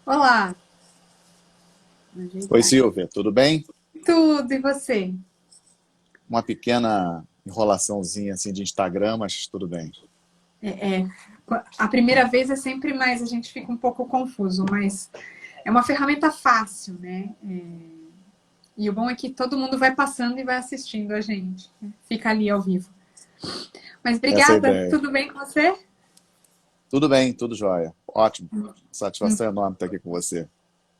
Olá, Oi, ajeitar aqui. Silvia, tudo bem? Tudo, e você? Uma pequena enrolaçãozinha assim de Instagram, mas tudo bem. É, a primeira vez é sempre mais, a gente fica um pouco confuso, mas é uma ferramenta fácil, né? E o bom é que todo mundo vai passando e vai assistindo a gente, né? Fica ali ao vivo. Mas Essa é a obrigada, ideia. tudo bem com você? Tudo bem, tudo jóia. Ótimo. Satisfação enorme estar aqui com você.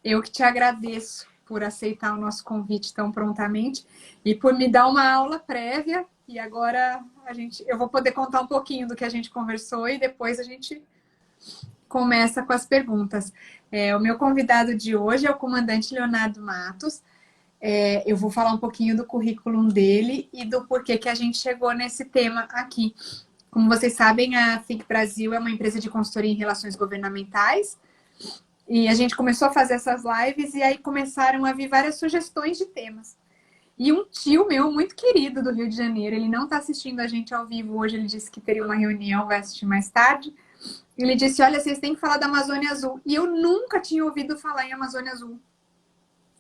Eu que te agradeço por aceitar o nosso convite tão prontamente e por me dar uma aula prévia. E agora eu vou poder contar um pouquinho do que a gente conversou e depois a gente começa com as perguntas. O meu convidado de hoje é o comandante Leonardo Matos. Eu vou falar um pouquinho do currículo dele e do porquê que a gente chegou nesse tema aqui. Como vocês sabem, a Think Brasil é uma empresa de consultoria em relações governamentais e a gente começou a fazer essas lives e aí começaram a vir várias sugestões de temas. E um tio meu muito querido do Rio de Janeiro, ele não está assistindo a gente ao vivo hoje, ele disse que teria uma reunião, vai assistir mais tarde. Ele disse: Olha, vocês têm que falar da Amazônia Azul. E eu nunca tinha ouvido falar em Amazônia Azul.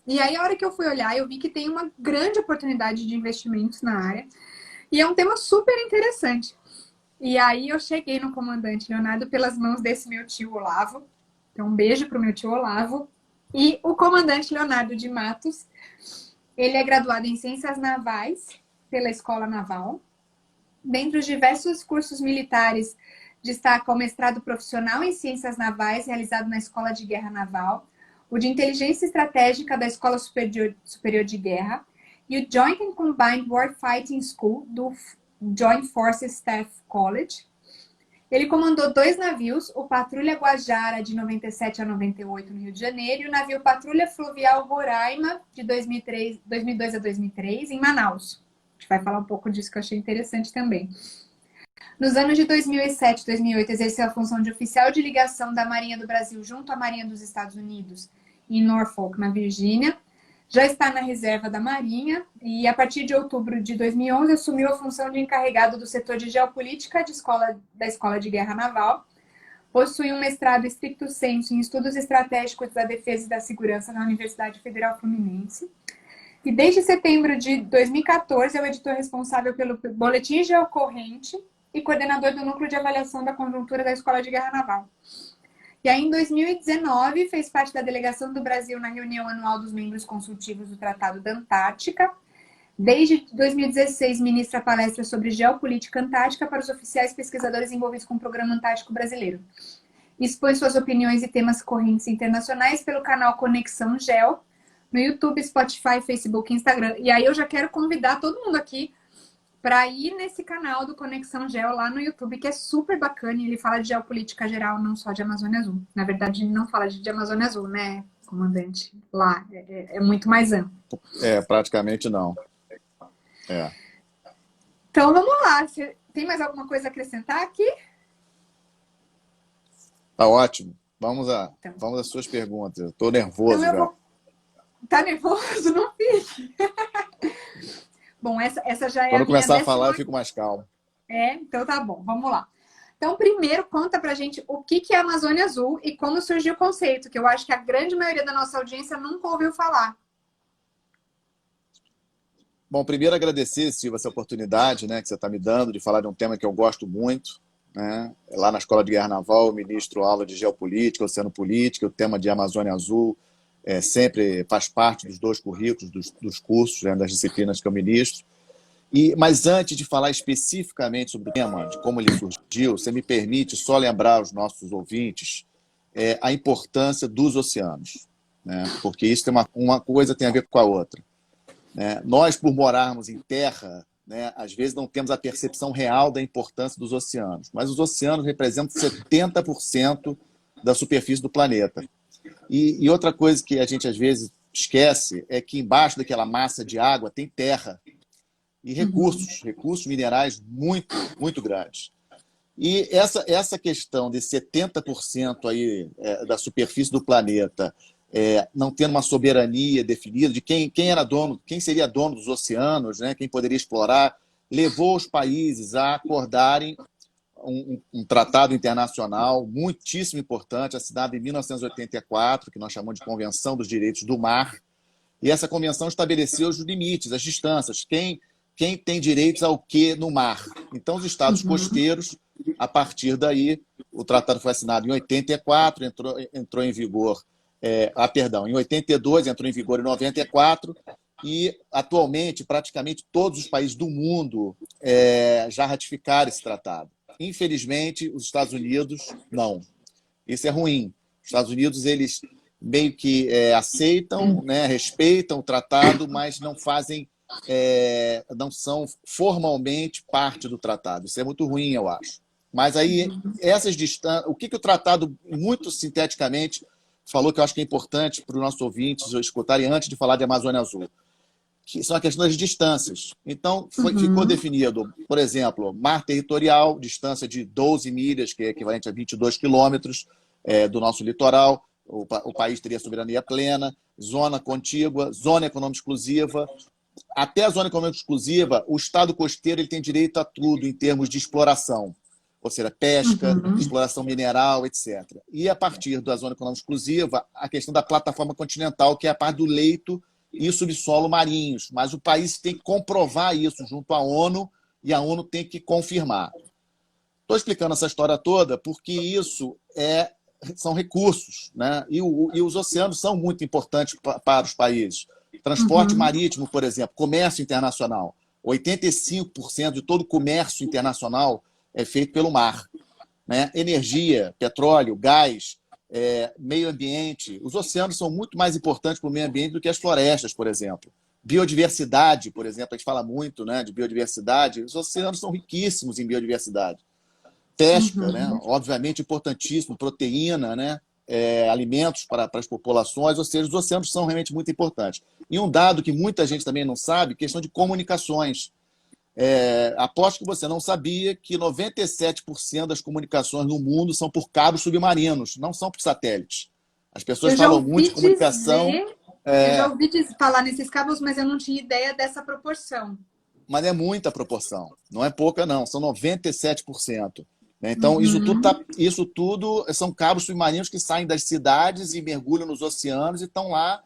E aí, a hora que eu fui olhar, eu vi que tem uma grande oportunidade de investimentos na área. E é um tema super interessante. E aí, eu cheguei no comandante Leonardo pelas mãos desse meu tio Olavo. Então, um beijo para o meu tio Olavo. E o comandante Leonardo de Matos, ele é graduado em Ciências Navais pela Escola Naval. Dentre os diversos cursos militares, destaca o mestrado profissional em Ciências Navais, realizado na Escola de Guerra Naval, o de Inteligência Estratégica da Escola Superior de Guerra e o Joint and Combined Warfighting School do Joint Forces Staff College. Ele comandou 2 navios, o Patrulha Guajara, de 97 a 98, no Rio de Janeiro, e o navio Patrulha Fluvial Roraima, de 2002 a 2003, em Manaus. A gente vai falar um pouco disso que eu achei interessante também. Nos anos de 2007 e 2008, exerceu a função de oficial de ligação da Marinha do Brasil junto à Marinha dos Estados Unidos, em Norfolk, na Virgínia. Já está na reserva da Marinha e, a partir de outubro de 2011, assumiu a função de encarregado do setor de geopolítica da Escola de Guerra Naval. Possui um mestrado stricto sensu em estudos estratégicos da defesa e da segurança na Universidade Federal Fluminense. E desde setembro de 2014 é o editor responsável pelo Boletim Geocorrente e coordenador do Núcleo de Avaliação da Conjuntura da Escola de Guerra Naval. E aí, em 2019, fez parte da delegação do Brasil na reunião anual dos membros consultivos do Tratado da Antártica. Desde 2016, ministra palestras sobre geopolítica antártica para os oficiais pesquisadores envolvidos com o Programa Antártico Brasileiro. Expõe suas opiniões e temas correntes internacionais pelo canal Conexão Geo, no YouTube, Spotify, Facebook e Instagram. E aí eu já quero convidar todo mundo aqui para ir nesse canal do Conexão Geo lá no YouTube, que é super bacana. E ele fala de geopolítica geral, não só de Amazônia Azul. Na verdade, ele não fala de Amazônia Azul, né, comandante? Lá é muito mais amplo. É, praticamente não. É, Então vamos lá. Você tem mais alguma coisa a acrescentar aqui? tá ótimo. Então, Vamos às suas perguntas. Eu tô então nervoso eu já. vou. Tá nervoso? Não fique. Bom, essa já é Quando a eu minha começar a falar, eu décima. fico mais calmo. Então tá bom, vamos lá. Então, primeiro, conta pra gente o que é a Amazônia Azul e como surgiu o conceito, que eu acho que a grande maioria da nossa audiência nunca ouviu falar. Bom, primeiro agradecer, Silvia, essa oportunidade, né, que você está me dando de falar de um tema que eu gosto muito, né? Lá na Escola de Guerra Naval, eu ministro aula de geopolítica, oceanopolítica, o tema de Amazônia Azul sempre faz parte dos dois currículos, dos cursos, né, das disciplinas que eu ministro. Mas antes de falar especificamente sobre o tema, de como ele surgiu, você me permite só lembrar aos nossos ouvintes a importância dos oceanos, né? Porque isso tem uma coisa tem a ver com a outra, né? Nós, por morarmos em terra, né, às vezes não temos a percepção real da importância dos oceanos, mas os oceanos representam 70% da superfície do planeta. E outra coisa que a gente às vezes esquece é que embaixo daquela massa de água tem terra e Uhum. recursos minerais muito grandes. E essa questão de 70% aí, da superfície do planeta não tendo uma soberania definida de quem era dono, quem seria dono dos oceanos, né, quem poderia explorar, levou os países a acordarem um tratado internacional muitíssimo importante, assinado em 1984, que nós chamamos de Convenção dos Direitos do Mar. E essa convenção estabeleceu os limites, as distâncias, quem tem direitos ao quê no mar. Então, os estados costeiros, a partir daí, o tratado foi assinado em 84, entrou em vigor, em 82, entrou em vigor em 94, e atualmente, praticamente todos os países do mundo já ratificaram esse tratado. Infelizmente, os Estados Unidos não. Isso é ruim. Os Estados Unidos, eles meio que aceitam, né, respeitam o tratado, mas não fazem, não são formalmente parte do tratado. Isso é muito ruim, eu acho. Mas aí, essas distâncias, o que o tratado, muito sinteticamente, falou, que eu acho que é importante para os nossos ouvintes escutarem antes de falar de Amazônia Azul, que são a questão das distâncias. Então, ficou definido, por exemplo, mar territorial, distância de 12 milhas, que é equivalente a 22 quilômetros do nosso litoral. O país teria soberania plena, zona contígua, zona econômica exclusiva. Até a zona econômica exclusiva, o Estado costeiro ele tem direito a tudo em termos de exploração, ou seja, pesca, exploração mineral, etc. E a partir da zona econômica exclusiva, a questão da plataforma continental, que é a parte do leito e subsolo marinhos. Mas o país tem que comprovar isso junto à ONU e a ONU tem que confirmar. Estou explicando essa história toda porque isso são recursos, né? E os oceanos são muito importantes para os países. Transporte marítimo, por exemplo, comércio internacional. 85% de todo o comércio internacional é feito pelo mar, né? Energia, petróleo, gás, meio ambiente. Os oceanos são muito mais importantes para o meio ambiente do que as florestas, por exemplo. Biodiversidade, por exemplo, a gente fala muito, né, de biodiversidade. Os oceanos são riquíssimos em biodiversidade. Pesca, né? Obviamente importantíssimo, proteína, né? Alimentos para as populações, ou seja, os oceanos são realmente muito importantes. E um dado que muita gente também não sabe, questão de comunicações. Aposto que você não sabia que 97% das comunicações no mundo são por cabos submarinos, não são por satélites. As pessoas falam muito de comunicação. Eu já ouvi falar nesses cabos, mas eu não tinha ideia dessa proporção. Mas é muita proporção, não é pouca não, são 97%. Então, isso tudo são cabos submarinos que saem das cidades e mergulham nos oceanos e estão lá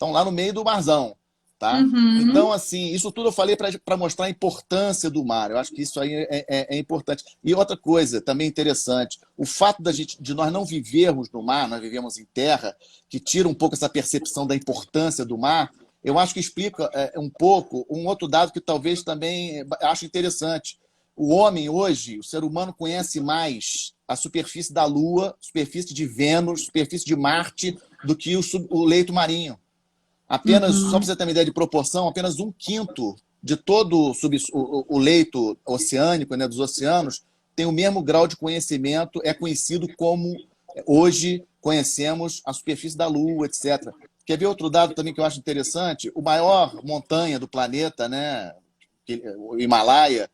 no meio do marzão. Tá? Então, assim, isso tudo eu falei para mostrar a importância do mar. Eu acho que isso aí é importante. E outra coisa também interessante, o fato de nós não vivermos no mar, nós vivemos em terra, que tira um pouco essa percepção da importância do mar, eu acho que explica um pouco um outro dado que talvez também acho interessante. O homem hoje, o ser humano, conhece mais a superfície da Lua, superfície de Vênus, superfície de Marte, do que o leito marinho. Apenas, só para você ter uma ideia de proporção, apenas 1/5 de todo o leito oceânico, né, dos oceanos, tem o mesmo grau de conhecimento, é conhecido como hoje conhecemos a superfície da Lua, etc. Quer ver outro dado também que eu acho interessante? O maior montanha do planeta, né, o Himalaia,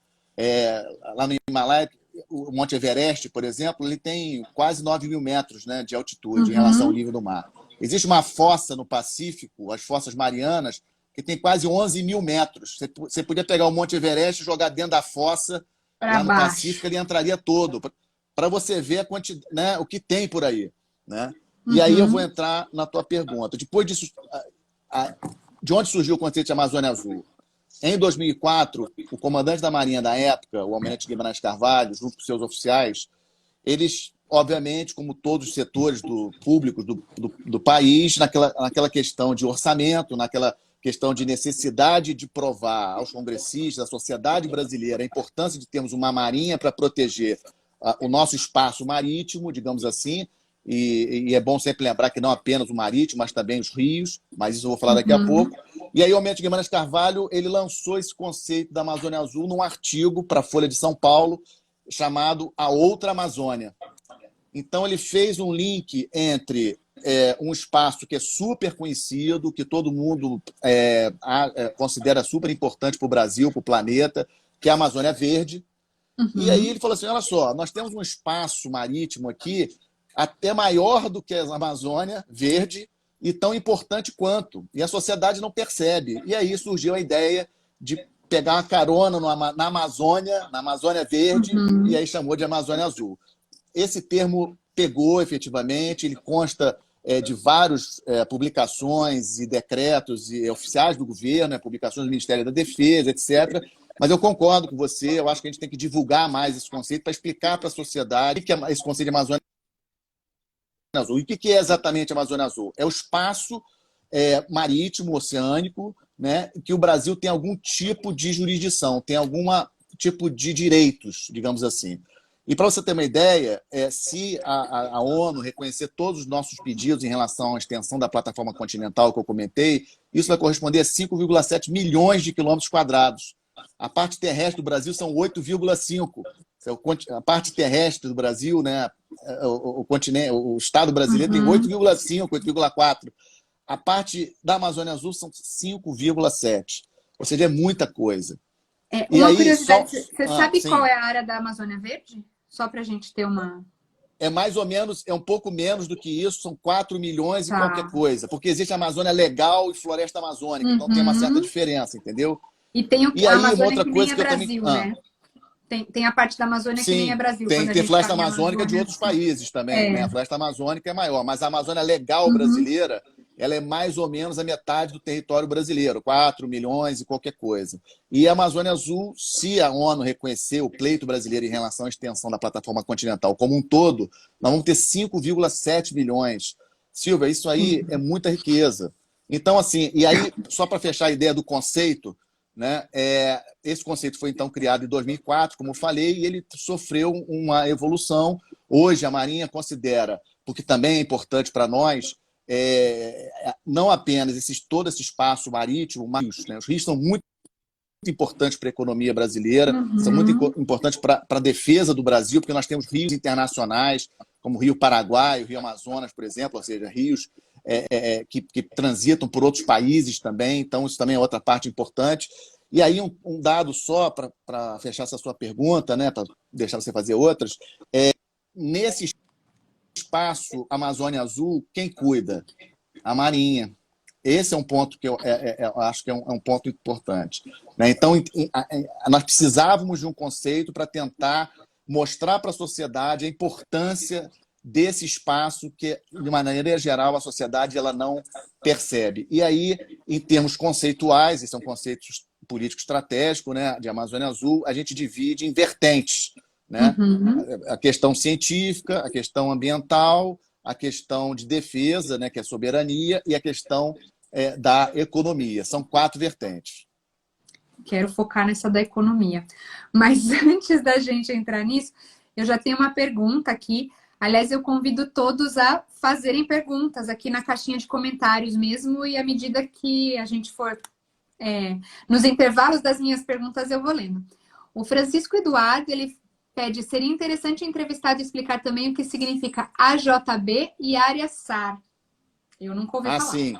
lá no Himalaia, o Monte Everest, por exemplo, ele tem quase 9.000 metros, né, de altitude em relação ao nível do mar. Existe uma fossa no Pacífico, as Fossas Marianas, que tem quase 11.000 metros. Você podia pegar o Monte Everest e jogar dentro da fossa, lá no Pacífico, ele entraria todo, para você ver né, o que tem por aí. Né? E aí eu vou entrar na tua pergunta. Depois disso, de onde surgiu o conceito de Amazônia Azul? Em 2004, o comandante da Marinha da época, o Almirante Guimarães Carvalho, junto com seus oficiais, eles, obviamente, como todos os setores públicos do país, naquela questão de orçamento, naquela questão de necessidade de provar aos congressistas, à sociedade brasileira, a importância de termos uma marinha para proteger o nosso espaço marítimo, digamos assim, e é bom sempre lembrar que não apenas o marítimo, mas também os rios, mas isso eu vou falar daqui a pouco. E aí o Almirante Guimarães Carvalho ele lançou esse conceito da Amazônia Azul num artigo para a Folha de São Paulo, chamado A Outra Amazônia. Então, ele fez um link entre um espaço que é super conhecido, que todo mundo considera super importante para o Brasil, para o planeta, que é a Amazônia Verde. E aí ele falou assim, olha só, nós temos um espaço marítimo aqui até maior do que a Amazônia Verde e tão importante quanto. E a sociedade não percebe. E aí surgiu a ideia de pegar uma carona na Amazônia Verde, e aí chamou de Amazônia Azul. Esse termo pegou efetivamente, ele consta de várias publicações e decretos e oficiais do governo, publicações do Ministério da Defesa, etc. Mas eu concordo com você, eu acho que a gente tem que divulgar mais esse conceito para explicar para a sociedade o que é esse conceito de Amazônia Azul. E o que é exatamente a Amazônia Azul? É o espaço marítimo, oceânico, né, que o Brasil tem algum tipo de jurisdição, tem algum tipo de direitos, digamos assim. E para você ter uma ideia, se a ONU reconhecer todos os nossos pedidos em relação à extensão da plataforma continental que eu comentei, isso vai corresponder a 5,7 milhões de quilômetros quadrados. A parte terrestre do Brasil são 8,5. A parte terrestre do Brasil, né, o continente, o estado brasileiro tem 8,5, 8,4. A parte da Amazônia Azul são 5,7. Ou seja, é muita coisa. Uma curiosidade, você sabe qual é a área da Amazônia Verde? Só para a gente ter uma... É mais ou menos, é um pouco menos do que isso, são 4 milhões e qualquer coisa. Porque existe a Amazônia Legal e Floresta Amazônica, então tem uma certa diferença, entendeu? E tem a aí, Amazônia uma outra que coisa nem é que eu Brasil, também... né? Tem a parte da Amazônia que nem é Brasil. Tem floresta amazônica de outros países também, né? A floresta amazônica é maior, mas a Amazônia Legal brasileira, ela é mais ou menos a metade do território brasileiro, 4 milhões e qualquer coisa. E a Amazônia Azul, se a ONU reconhecer o pleito brasileiro em relação à extensão da plataforma continental como um todo, nós vamos ter 5,7 milhões. Silvia, isso aí é muita riqueza. Então, assim, e aí, só para fechar a ideia do conceito, né? Esse conceito foi, então, criado em 2004, como eu falei, e ele sofreu uma evolução. Hoje, a Marinha considera, porque também é importante para nós, não apenas todo esse espaço marítimo, mas né? Os rios são muito importantes para a economia brasileira, são muito importantes para a defesa do Brasil, porque nós temos rios internacionais, como o Rio Paraguai, o Rio Amazonas, por exemplo, ou seja, rios que transitam por outros países também, então isso também é outra parte importante. E aí um dado só para fechar essa sua pergunta, né, para deixar você fazer outras, nesse espaço Amazônia Azul, quem cuida? A Marinha. Esse é um ponto que eu acho que é um ponto importante. Né? Então, nós precisávamos de um conceito para tentar mostrar para a sociedade a importância desse espaço que, de maneira geral, a sociedade ela não percebe. E aí, em termos conceituais, esse é um conceito político-estratégico, né, de Amazônia Azul, a gente divide em vertentes. Né? A questão científica, a questão ambiental, a questão de defesa, né, que é soberania, e a questão da economia. São 4 vertentes. Quero focar nessa da economia. Mas antes da gente entrar nisso, eu já tenho uma pergunta aqui. Aliás, eu convido todos a fazerem perguntas aqui na caixinha de comentários mesmo, e à medida que a gente for nos intervalos das minhas perguntas, eu vou lendo. O Francisco Eduardo, ele pede, seria interessante entrevistado e explicar também o que significa AJB e área SAR. Eu nunca ouvi falar. Sim.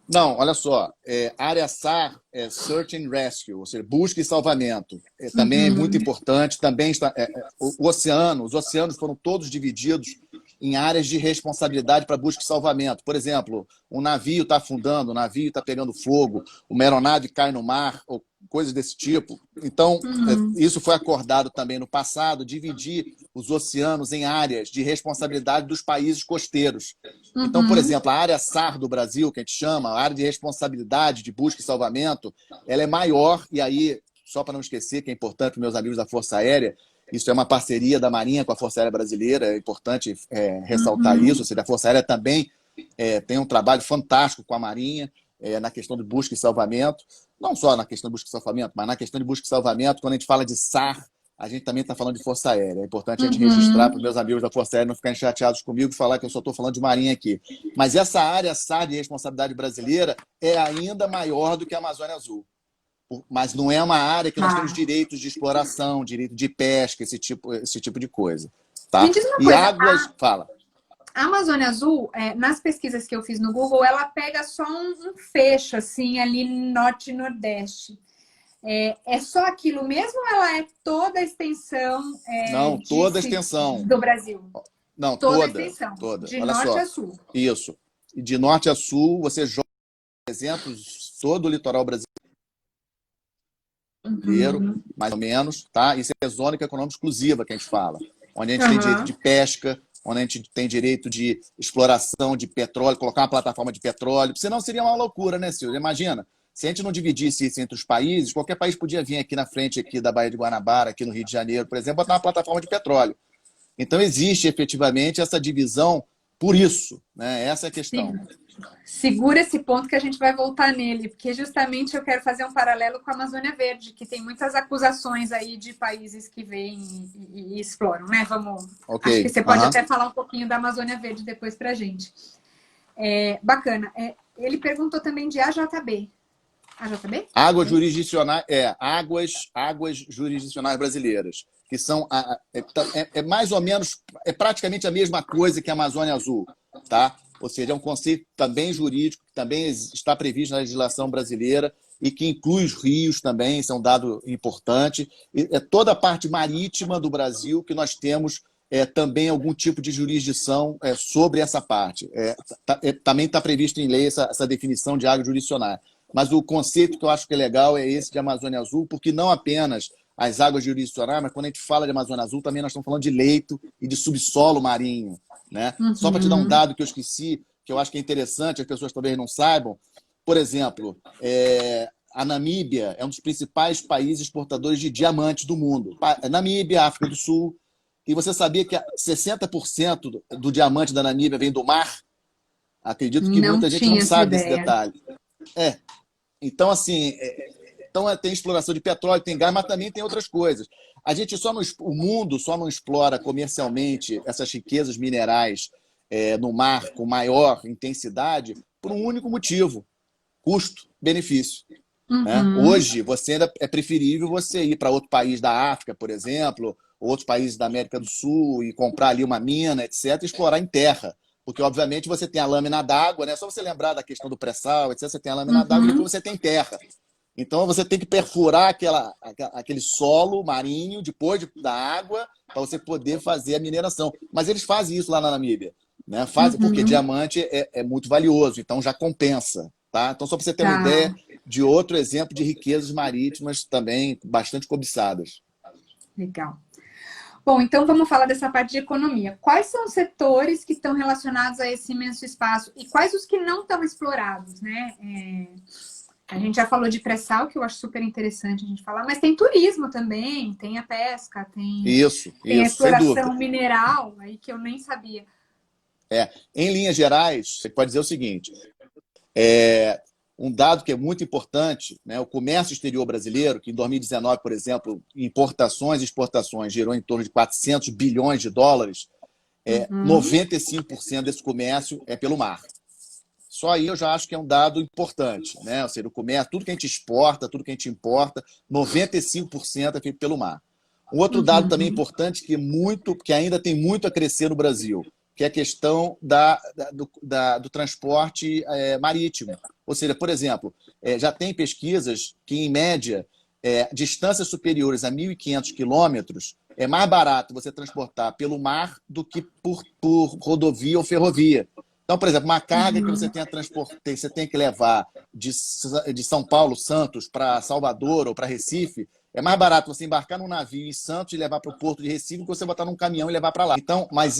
Não, olha só, área SAR é Search and Rescue, ou seja, busca e salvamento. Também é muito importante, também está, os oceanos foram todos divididos em áreas de responsabilidade para busca e salvamento. Por exemplo, um navio está afundando, um navio está pegando fogo, uma aeronave cai no mar, ou coisas desse tipo. Então, isso foi acordado também no passado, dividir os oceanos em áreas de responsabilidade dos países costeiros. Então, por exemplo, a área SAR do Brasil, que a gente chama, a área de responsabilidade de busca e salvamento, ela é maior, e aí, só para não esquecer, que é importante para meus amigos da Força Aérea, isso é uma parceria da Marinha com a Força Aérea Brasileira, é importante ressaltar isso, ou seja, a Força Aérea também tem um trabalho fantástico com a Marinha, na questão de busca e salvamento, não só na questão de busca e salvamento, mas na questão de busca e salvamento, quando a gente fala de SAR, a gente também está falando de Força Aérea. É importante a gente registrar para os meus amigos da Força Aérea não ficarem chateados comigo e falar que eu só estou falando de Marinha aqui. Mas essa área SAR de responsabilidade brasileira é ainda maior do que a Amazônia Azul. Mas não é uma área que nós temos direitos de exploração, direito de pesca, esse tipo de coisa. Tá? Me diz uma coisa, águas... Fala. A Amazônia Azul, nas pesquisas que eu fiz no Google, ela pega só um fecho, assim, ali norte e nordeste. É só aquilo mesmo ou ela é toda a extensão não, toda a extensão do Brasil? Não, toda a extensão. Toda. De Olha norte só. a sul. Isso. E de norte a sul, você joga exemplos todo o litoral brasileiro. brasileiro, mais ou menos, tá? Isso é zona econômica exclusiva que a gente fala, onde a gente tem direito de pesca, onde a gente tem direito de exploração de petróleo, colocar uma plataforma de petróleo, senão seria uma loucura, né, Silvio? Imagina, se a gente não dividisse isso entre os países, qualquer país podia vir aqui na frente aqui da Baía de Guanabara, aqui no Rio de Janeiro, por exemplo, botar uma plataforma de petróleo. Então existe efetivamente essa divisão por isso, né? Essa é a questão. Sim. Segura esse ponto que a gente vai voltar nele, porque justamente eu quero fazer um paralelo com a Amazônia Verde, que tem muitas acusações aí de países que vêm e exploram, né? Vamos. Okay. Acho que você pode até falar um pouquinho da Amazônia Verde depois pra gente. Bacana. Ele perguntou também de AJB. AJB? Águas jurisdicionais, águas jurisdicionais brasileiras, que são mais ou menos, praticamente a mesma coisa que a Amazônia Azul, tá? Ou seja, é um conceito também jurídico, que também está previsto na legislação brasileira e que inclui os rios também, isso é um dado importante. É toda a parte marítima do Brasil que nós temos também algum tipo de jurisdição sobre essa parte. Também está previsto em lei essa definição de água jurisdicional. Mas o conceito que eu acho que é legal é esse de Amazônia Azul, porque não apenas as águas jurisdicionais, mas quando a gente fala de Amazônia Azul, também nós estamos falando de leito e de subsolo marinho, né? Só para te dar um dado que eu esqueci, que eu acho que é interessante, as pessoas talvez não saibam. Por exemplo, a Namíbia é um dos principais países exportadores de diamantes do mundo. Namíbia, África do Sul. E você sabia que 60% do diamante da Namíbia vem do mar? Acredito que muita gente não sabe desse detalhe. Então, assim, tem exploração de petróleo, tem gás, mas também tem outras coisas. O mundo só não explora comercialmente essas riquezas minerais no mar com maior intensidade por um único motivo: custo-benefício. Né? Hoje, é preferível você ir para outro país da África, por exemplo, ou outros países da América do Sul e comprar ali uma mina, etc., e explorar em terra. Porque, obviamente, você tem a lâmina d'água, né? Só você lembrar da questão do pré-sal, etc., você tem a lâmina d'água e depois você tem terra. Então, você tem que perfurar aquele solo marinho depois da água para você poder fazer a mineração. Mas eles fazem isso lá na Namíbia, né? Fazem porque diamante é muito valioso, então já compensa. Tá? Então, só para você ter uma ideia de outro exemplo de riquezas marítimas também bastante cobiçadas. Legal. Bom, então vamos falar dessa parte de economia. Quais são os setores que estão relacionados a esse imenso espaço e quais os que não estão explorados, né? A gente já falou de pré-sal, que eu acho super interessante a gente falar, mas tem turismo também, tem a pesca, tem a exploração mineral, aí que eu nem sabia. Em linhas gerais, você pode dizer o seguinte, um dado que é muito importante, né, o comércio exterior brasileiro, que em 2019, por exemplo, importações e exportações gerou em torno de 400 bilhões de dólares, 95% desse comércio é pelo mar. Só aí eu já acho que é um dado importante, né? Ou seja, o comércio, tudo que a gente exporta, tudo que a gente importa, 95% é feito pelo mar. Um outro dado também importante que ainda tem muito a crescer no Brasil, que é a questão do transporte marítimo. Ou seja, por exemplo, já tem pesquisas que, em média, distâncias superiores a 1.500 quilômetros, é mais barato você transportar pelo mar do que por rodovia ou ferrovia. Então, por exemplo, uma carga que você tem que levar de São Paulo, Santos, para Salvador ou para Recife, é mais barato você embarcar num navio em Santos e levar para o porto de Recife do que você botar num caminhão e levar para lá. Então, mas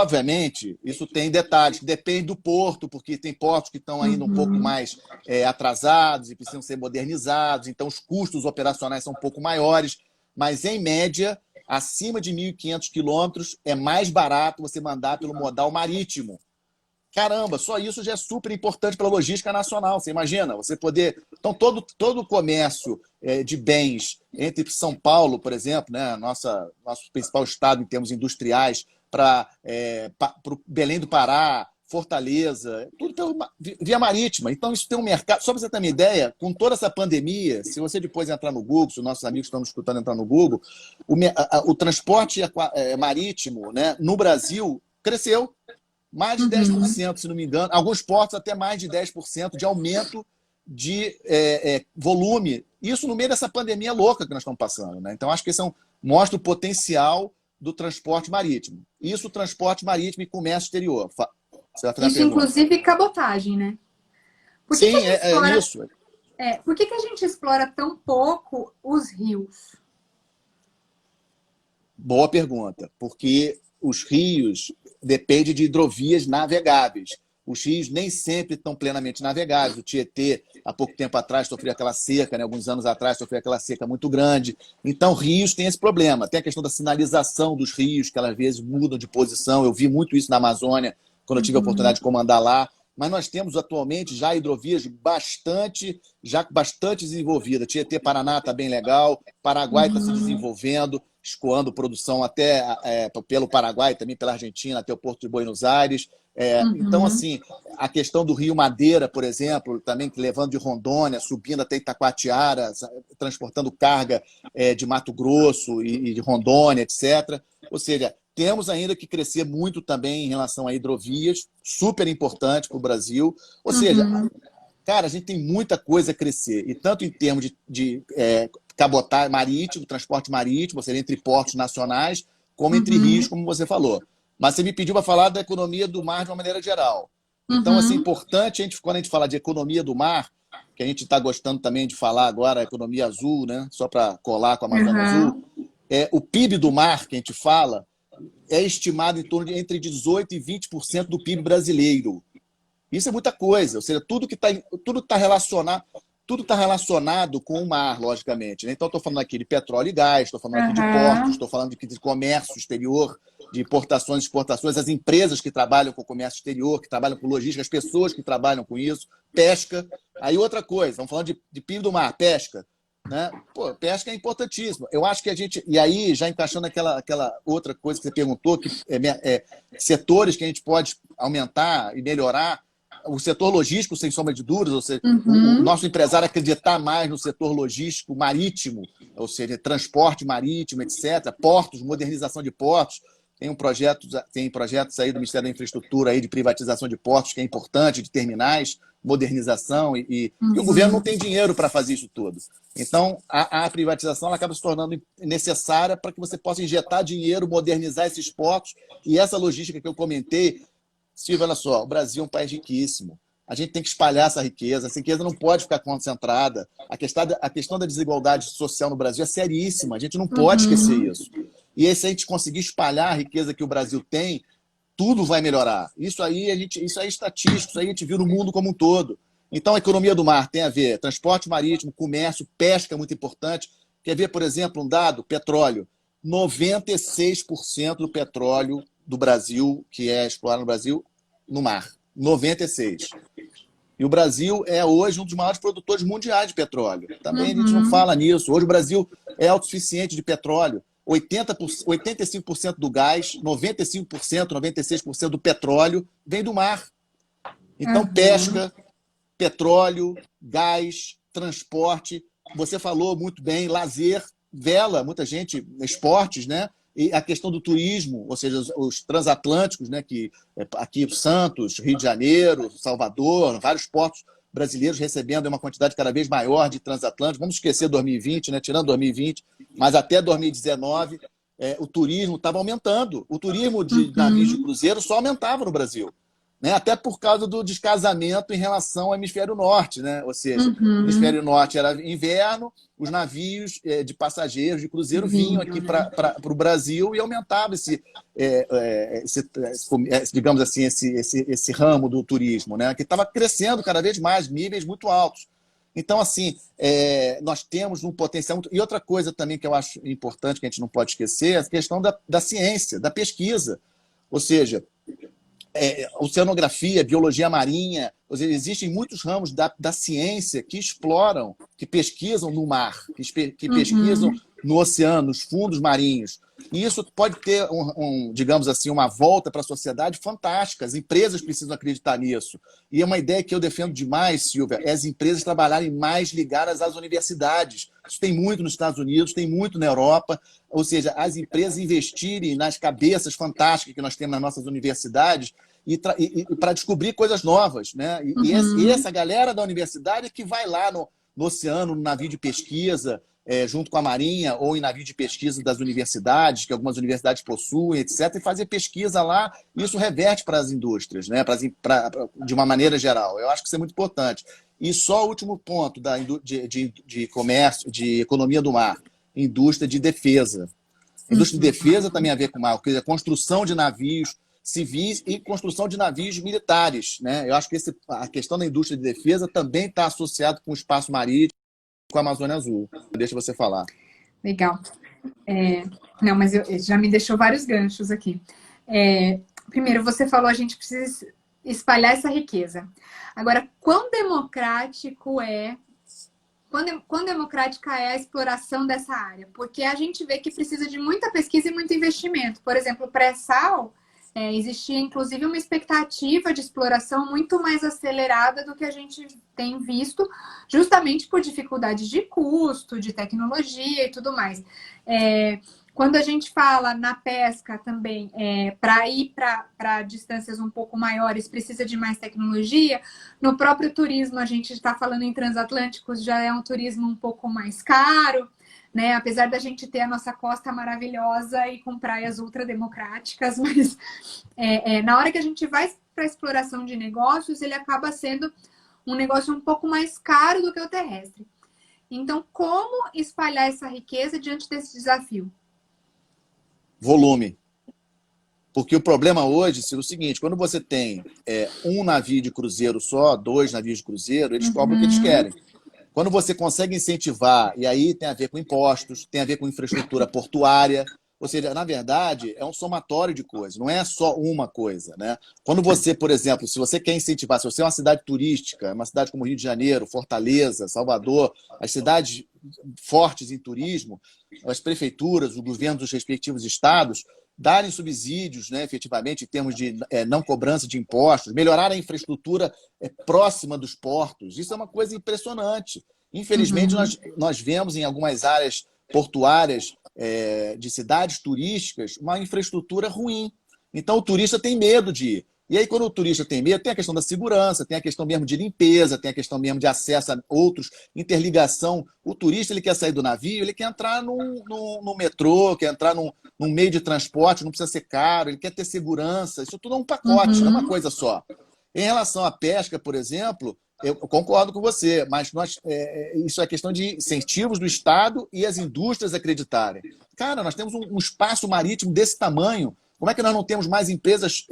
obviamente, isso tem detalhes, depende do porto, porque tem portos que estão ainda um pouco mais atrasados e precisam ser modernizados, então os custos operacionais são um pouco maiores, mas em média, acima de 1.500 quilômetros, é mais barato você mandar pelo modal marítimo. Caramba, só isso já é super importante para a logística nacional. Você imagina, você poder... Então, todo o comércio de bens entre São Paulo, por exemplo, né, nosso principal estado em termos industriais, para o Belém do Pará, Fortaleza, tudo via marítima. Então, isso tem um mercado. Só para você ter uma ideia, com toda essa pandemia, se você depois entrar no Google, se os nossos amigos estão nos escutando entrar no Google, o transporte marítimo, né, no Brasil cresceu mais de 10%, se não me engano. Alguns portos até mais de 10% de aumento de volume. Isso no meio dessa pandemia louca que nós estamos passando. Né? Então, acho que isso mostra o potencial do transporte marítimo. Isso, o transporte marítimo e comércio exterior. Isso, inclusive, cabotagem, né? Sim, é isso. Por que a gente explora tão pouco os rios? Boa pergunta, porque os rios dependem de hidrovias navegáveis. Os rios nem sempre estão plenamente navegáveis. O Tietê, há pouco tempo atrás, sofreu aquela seca, né? Alguns anos atrás, sofreu aquela seca muito grande. Então, rios têm esse problema. Tem a questão da sinalização dos rios, que às vezes mudam de posição. Eu vi muito isso na Amazônia, quando eu tive a oportunidade de comandar lá. Mas nós temos atualmente já hidrovias bastante desenvolvidas. Tietê-Paraná está bem legal, Paraguai está se desenvolvendo, escoando produção até pelo Paraguai, também pela Argentina, até o Porto de Buenos Aires. Então, assim, a questão do Rio Madeira, por exemplo, também levando de Rondônia, subindo até Itacoatiara, transportando carga de Mato Grosso e de Rondônia, etc. Ou seja, temos ainda que crescer muito também em relação a hidrovias, super importante para o Brasil. Ou seja, cara, a gente tem muita coisa a crescer, e tanto em termos de cabotagem marítimo, transporte marítimo, ou seja, entre portos nacionais, como entre rios, como você falou. Mas você me pediu para falar da economia do mar de uma maneira geral. Então, assim, importante, quando a gente fala de economia do mar, que a gente está gostando também de falar agora, a economia azul, né? Só para colar com a Amazônia Azul, o PIB do mar que a gente fala é estimado em torno de entre 18% e 20% do PIB brasileiro. Isso é muita coisa, ou seja, tudo está relacionado com o mar, logicamente. Né? Então, estou falando aqui de petróleo e gás, estou falando aqui de portos, estou falando de comércio exterior, de importações e exportações, as empresas que trabalham com o comércio exterior, que trabalham com logística, as pessoas que trabalham com isso, pesca. Aí outra coisa, estamos falando de PIB do mar, pesca. Né? Pô, pesca é importantíssimo. Eu acho que a gente... E aí, já encaixando aquela outra coisa que você perguntou, que setores que a gente pode aumentar e melhorar, o setor logístico, sem sombra de dúvidas, ou seja, o nosso empresário acreditar mais no setor logístico marítimo, ou seja, transporte marítimo, etc., portos, modernização de portos. Tem projetos aí do Ministério da Infraestrutura aí de privatização de portos, que é importante, de terminais, modernização, e o governo não tem dinheiro para fazer isso tudo. Então, a privatização ela acaba se tornando necessária para que você possa injetar dinheiro, modernizar esses portos, e essa logística que eu comentei. Silvia, olha só, o Brasil é um país riquíssimo. A gente tem que espalhar essa riqueza não pode ficar concentrada. A questão da desigualdade social no Brasil é seríssima, a gente não pode esquecer isso. E aí, se a gente conseguir espalhar a riqueza que o Brasil tem, tudo vai melhorar. Isso aí é estatístico, isso aí a gente viu no mundo como um todo. Então, a economia do mar tem a ver transporte marítimo, comércio, pesca é muito importante. Quer ver, por exemplo, um dado? Petróleo. 96% do petróleo do Brasil, que é explorado no Brasil, no mar. 96%. E o Brasil é hoje um dos maiores produtores mundiais de petróleo. Também a gente não fala nisso. Hoje o Brasil é autossuficiente de petróleo. 85% do gás, 95%, 96% do petróleo vem do mar. Então, pesca, petróleo, gás, transporte, você falou muito bem, lazer, vela, muita gente, esportes, né? E a questão do turismo, ou seja, os transatlânticos, né? Que aqui Santos, Rio de Janeiro, Salvador, vários portos brasileiros recebendo uma quantidade cada vez maior de transatlânticos. Vamos esquecer 2020, né? Tirando 2020, mas até 2019 o turismo estava aumentando. O turismo de navios de cruzeiro só aumentava no Brasil. Né? Até por causa do descasamento em relação ao hemisfério norte, né? Ou seja, o hemisfério norte era inverno, os navios de passageiros de cruzeiro vinham aqui para o Brasil e aumentava digamos assim, esse ramo do turismo, né? Que estava crescendo cada vez mais, níveis muito altos. Então, assim, nós temos um potencial muito... E outra coisa também que eu acho importante, que a gente não pode esquecer, é a questão da ciência, da pesquisa. Ou seja, oceanografia, biologia marinha, ou seja, existem muitos ramos da ciência que exploram, que pesquisam no mar, que pesquisam no oceano, nos fundos marinhos. E isso pode ter, digamos assim, uma volta para a sociedade fantástica. As empresas precisam acreditar nisso. E é uma ideia que eu defendo demais, Silvia, é as empresas trabalharem mais ligadas às universidades. Isso tem muito nos Estados Unidos, tem muito na Europa. Ou seja, as empresas investirem nas cabeças fantásticas que nós temos nas nossas universidades e para descobrir coisas novas. Né? E essa galera da universidade é que vai lá no oceano, no navio de pesquisa, junto com a Marinha, ou em navio de pesquisa das universidades, que algumas universidades possuem, etc., e fazer pesquisa lá, e isso reverte para as indústrias, né? De uma maneira geral. Eu acho que isso é muito importante. E só o último ponto de comércio, de economia do mar, indústria de defesa. Indústria de defesa também tem a ver com mar, a construção de navios civis e construção de navios militares, né? Eu acho que a questão da indústria de defesa também está associada com o espaço marítimo, com a Amazônia Azul. Deixa você falar. Legal. Não, mas já me deixou vários ganchos aqui. Primeiro, você falou a gente precisa espalhar essa riqueza. Agora, quão democrática é a exploração dessa área? Porque a gente vê que precisa de muita pesquisa e muito investimento. Por exemplo, o pré-sal, existia inclusive uma expectativa de exploração muito mais acelerada do que a gente tem visto, justamente por dificuldades de custo, de tecnologia e tudo mais. Quando a gente fala na pesca também, para ir para distâncias um pouco maiores, precisa de mais tecnologia. No próprio turismo, a gente está falando em transatlânticos, já é um turismo um pouco mais caro, né? Apesar da gente ter a nossa costa maravilhosa e com praias ultrademocráticas, mas na hora que a gente vai para a exploração de negócios, ele acaba sendo um negócio um pouco mais caro do que o terrestre. Então, como espalhar essa riqueza diante desse desafio? Volume. Porque o problema hoje é o seguinte, quando você tem um navio de cruzeiro só, 2 navios de cruzeiro, eles cobram o que eles querem. Quando você consegue incentivar, e aí tem a ver com impostos, tem a ver com infraestrutura portuária, ou seja, na verdade, é um somatório de coisas, não é só uma coisa, né? Quando você, por exemplo, se você quer incentivar, se você é uma cidade turística, uma cidade como Rio de Janeiro, Fortaleza, Salvador, as cidades fortes em turismo, as prefeituras, o governo dos respectivos estados, darem subsídios, né, efetivamente, em termos de não cobrança de impostos, melhorar a infraestrutura próxima dos portos. Isso é uma coisa impressionante. Infelizmente, nós vemos em algumas áreas portuárias de cidades turísticas uma infraestrutura ruim. Então, o turista tem medo de ir. E aí, quando o turista tem medo, tem a questão da segurança, tem a questão mesmo de limpeza, tem a questão mesmo de acesso a outros, interligação. O turista ele quer sair do navio, ele quer entrar no metrô, quer entrar num meio de transporte, não precisa ser caro, ele quer ter segurança. Isso tudo é um pacote, não é uma coisa só. Em relação à pesca, por exemplo, eu concordo com você, mas isso é questão de incentivos do Estado e as indústrias acreditarem. Cara, nós temos um espaço marítimo desse tamanho. Como é que nós não temos mais empresas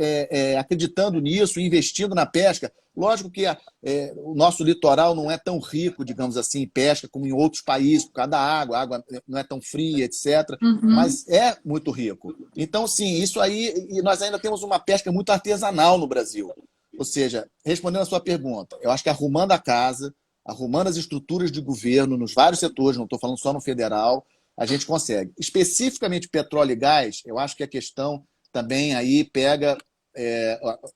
acreditando nisso, investindo na pesca? Lógico que o nosso litoral não é tão rico, digamos assim, em pesca como em outros países, por causa da água, a água não é tão fria, etc. Mas é muito rico. Então, sim, isso aí, e nós ainda temos uma pesca muito artesanal no Brasil. Ou seja, respondendo a sua pergunta, eu acho que arrumando a casa, arrumando as estruturas de governo nos vários setores, não estou falando só no federal, a gente consegue. Especificamente petróleo e gás, eu acho que a questão também aí pega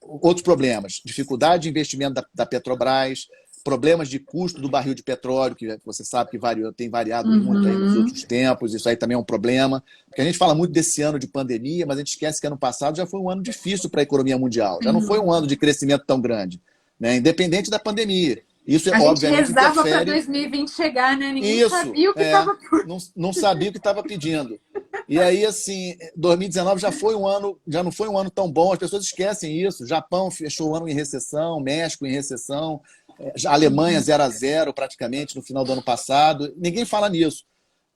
outros problemas. Dificuldade de investimento da Petrobras, problemas de custo do barril de petróleo, que você sabe que tem variado muito aí nos últimos tempos, isso aí também é um problema. Porque a gente fala muito desse ano de pandemia, mas a gente esquece que ano passado já foi um ano difícil para a economia mundial. Já não foi um ano de crescimento tão grande, né? Independente da pandemia. Isso, a obviamente, gente rezava para 2020 chegar, né? Ninguém sabia o que estava não sabia o que estava pedindo. E aí, assim, 2019 já não foi um ano tão bom, as pessoas esquecem isso. Japão fechou o ano em recessão, México em recessão, a Alemanha 0-0 praticamente no final do ano passado. Ninguém fala nisso,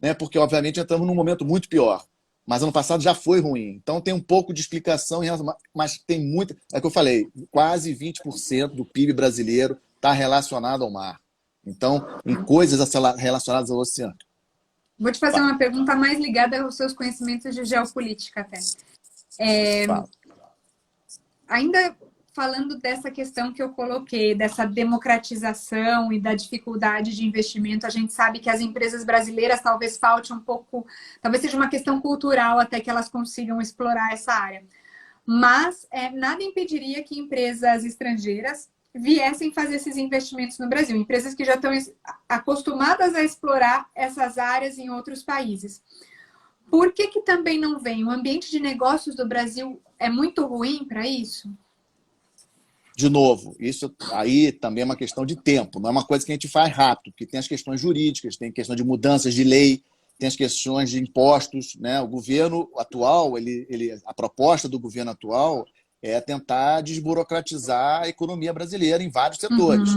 né? Porque, obviamente, entramos num momento muito pior. Mas ano passado já foi ruim. Então tem um pouco de explicação em relação, mas tem muita. É o que eu falei, quase 20% do PIB brasileiro está relacionado ao mar. Então, em coisas relacionadas ao oceano. Vou te fazer uma pergunta mais ligada aos seus conhecimentos de geopolítica até. Ainda falando dessa questão que eu coloquei, dessa democratização e da dificuldade de investimento, a gente sabe que as empresas brasileiras talvez falte um pouco, talvez seja uma questão cultural até que elas consigam explorar essa área. Mas nada impediria que empresas estrangeiras viessem fazer esses investimentos no Brasil. Empresas que já estão acostumadas a explorar essas áreas em outros países. Por que também não vem? O ambiente de negócios do Brasil é muito ruim para isso? De novo, isso aí também é uma questão de tempo, não é uma coisa que a gente faz rápido, porque tem as questões jurídicas, tem questão de mudanças de lei, tem as questões de impostos, né? O governo atual, a proposta do governo atual é tentar desburocratizar a economia brasileira em vários setores.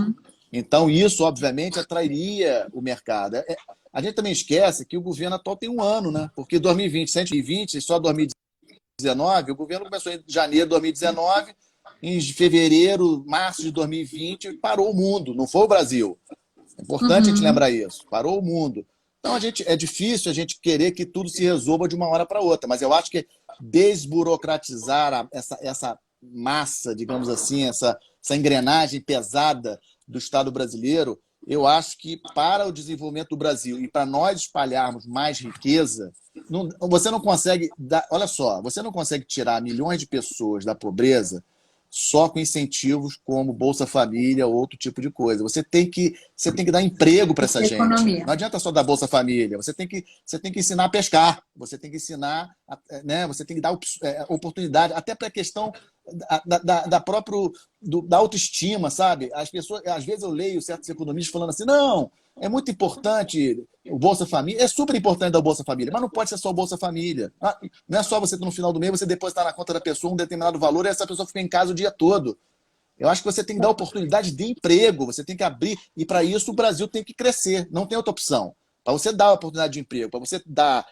Então, isso, obviamente, atrairia o mercado. A gente também esquece que o governo atual tem um ano, né? Porque 2020, 120, só 2019, o governo começou em janeiro de 2019, em fevereiro, março de 2020, parou o mundo, não foi o Brasil. É importante a gente Uhum. lembrar isso. Parou o mundo. Então, é difícil a gente querer que tudo se resolva de uma hora para outra, mas eu acho que desburocratizar essa massa, digamos assim, essa engrenagem pesada do Estado brasileiro, eu acho que para o desenvolvimento do Brasil e para nós espalharmos mais riqueza, você não consegue olha só, você não consegue tirar milhões de pessoas da pobreza só com incentivos como Bolsa Família ou outro tipo de coisa. Você tem que dar emprego para essa gente. Economia. Não adianta só dar Bolsa Família. Você tem que ensinar a pescar. Você tem que ensinar, né? Você tem que dar oportunidade, até para a questão da própria da autoestima, sabe? As pessoas, às vezes eu leio certos economistas falando assim, não, é muito importante o Bolsa Família, é super importante dar o Bolsa Família, mas não pode ser só o Bolsa Família. Não é só você, no final do mês, você depositar na conta da pessoa um determinado valor e essa pessoa fica em casa o dia todo. Eu acho que você tem que dar oportunidade de emprego, você tem que abrir, e para isso o Brasil tem que crescer, não tem outra opção. Para você dar oportunidade de emprego, para você dar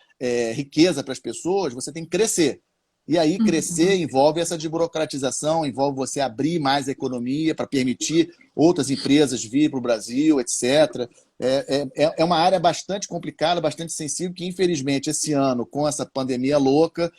riqueza para as pessoas, você tem que crescer. E aí crescer envolve essa desburocratização, envolve você abrir mais a economia para permitir outras empresas vir para o Brasil, etc. É uma área bastante complicada, bastante sensível, que infelizmente esse ano, com essa pandemia louca,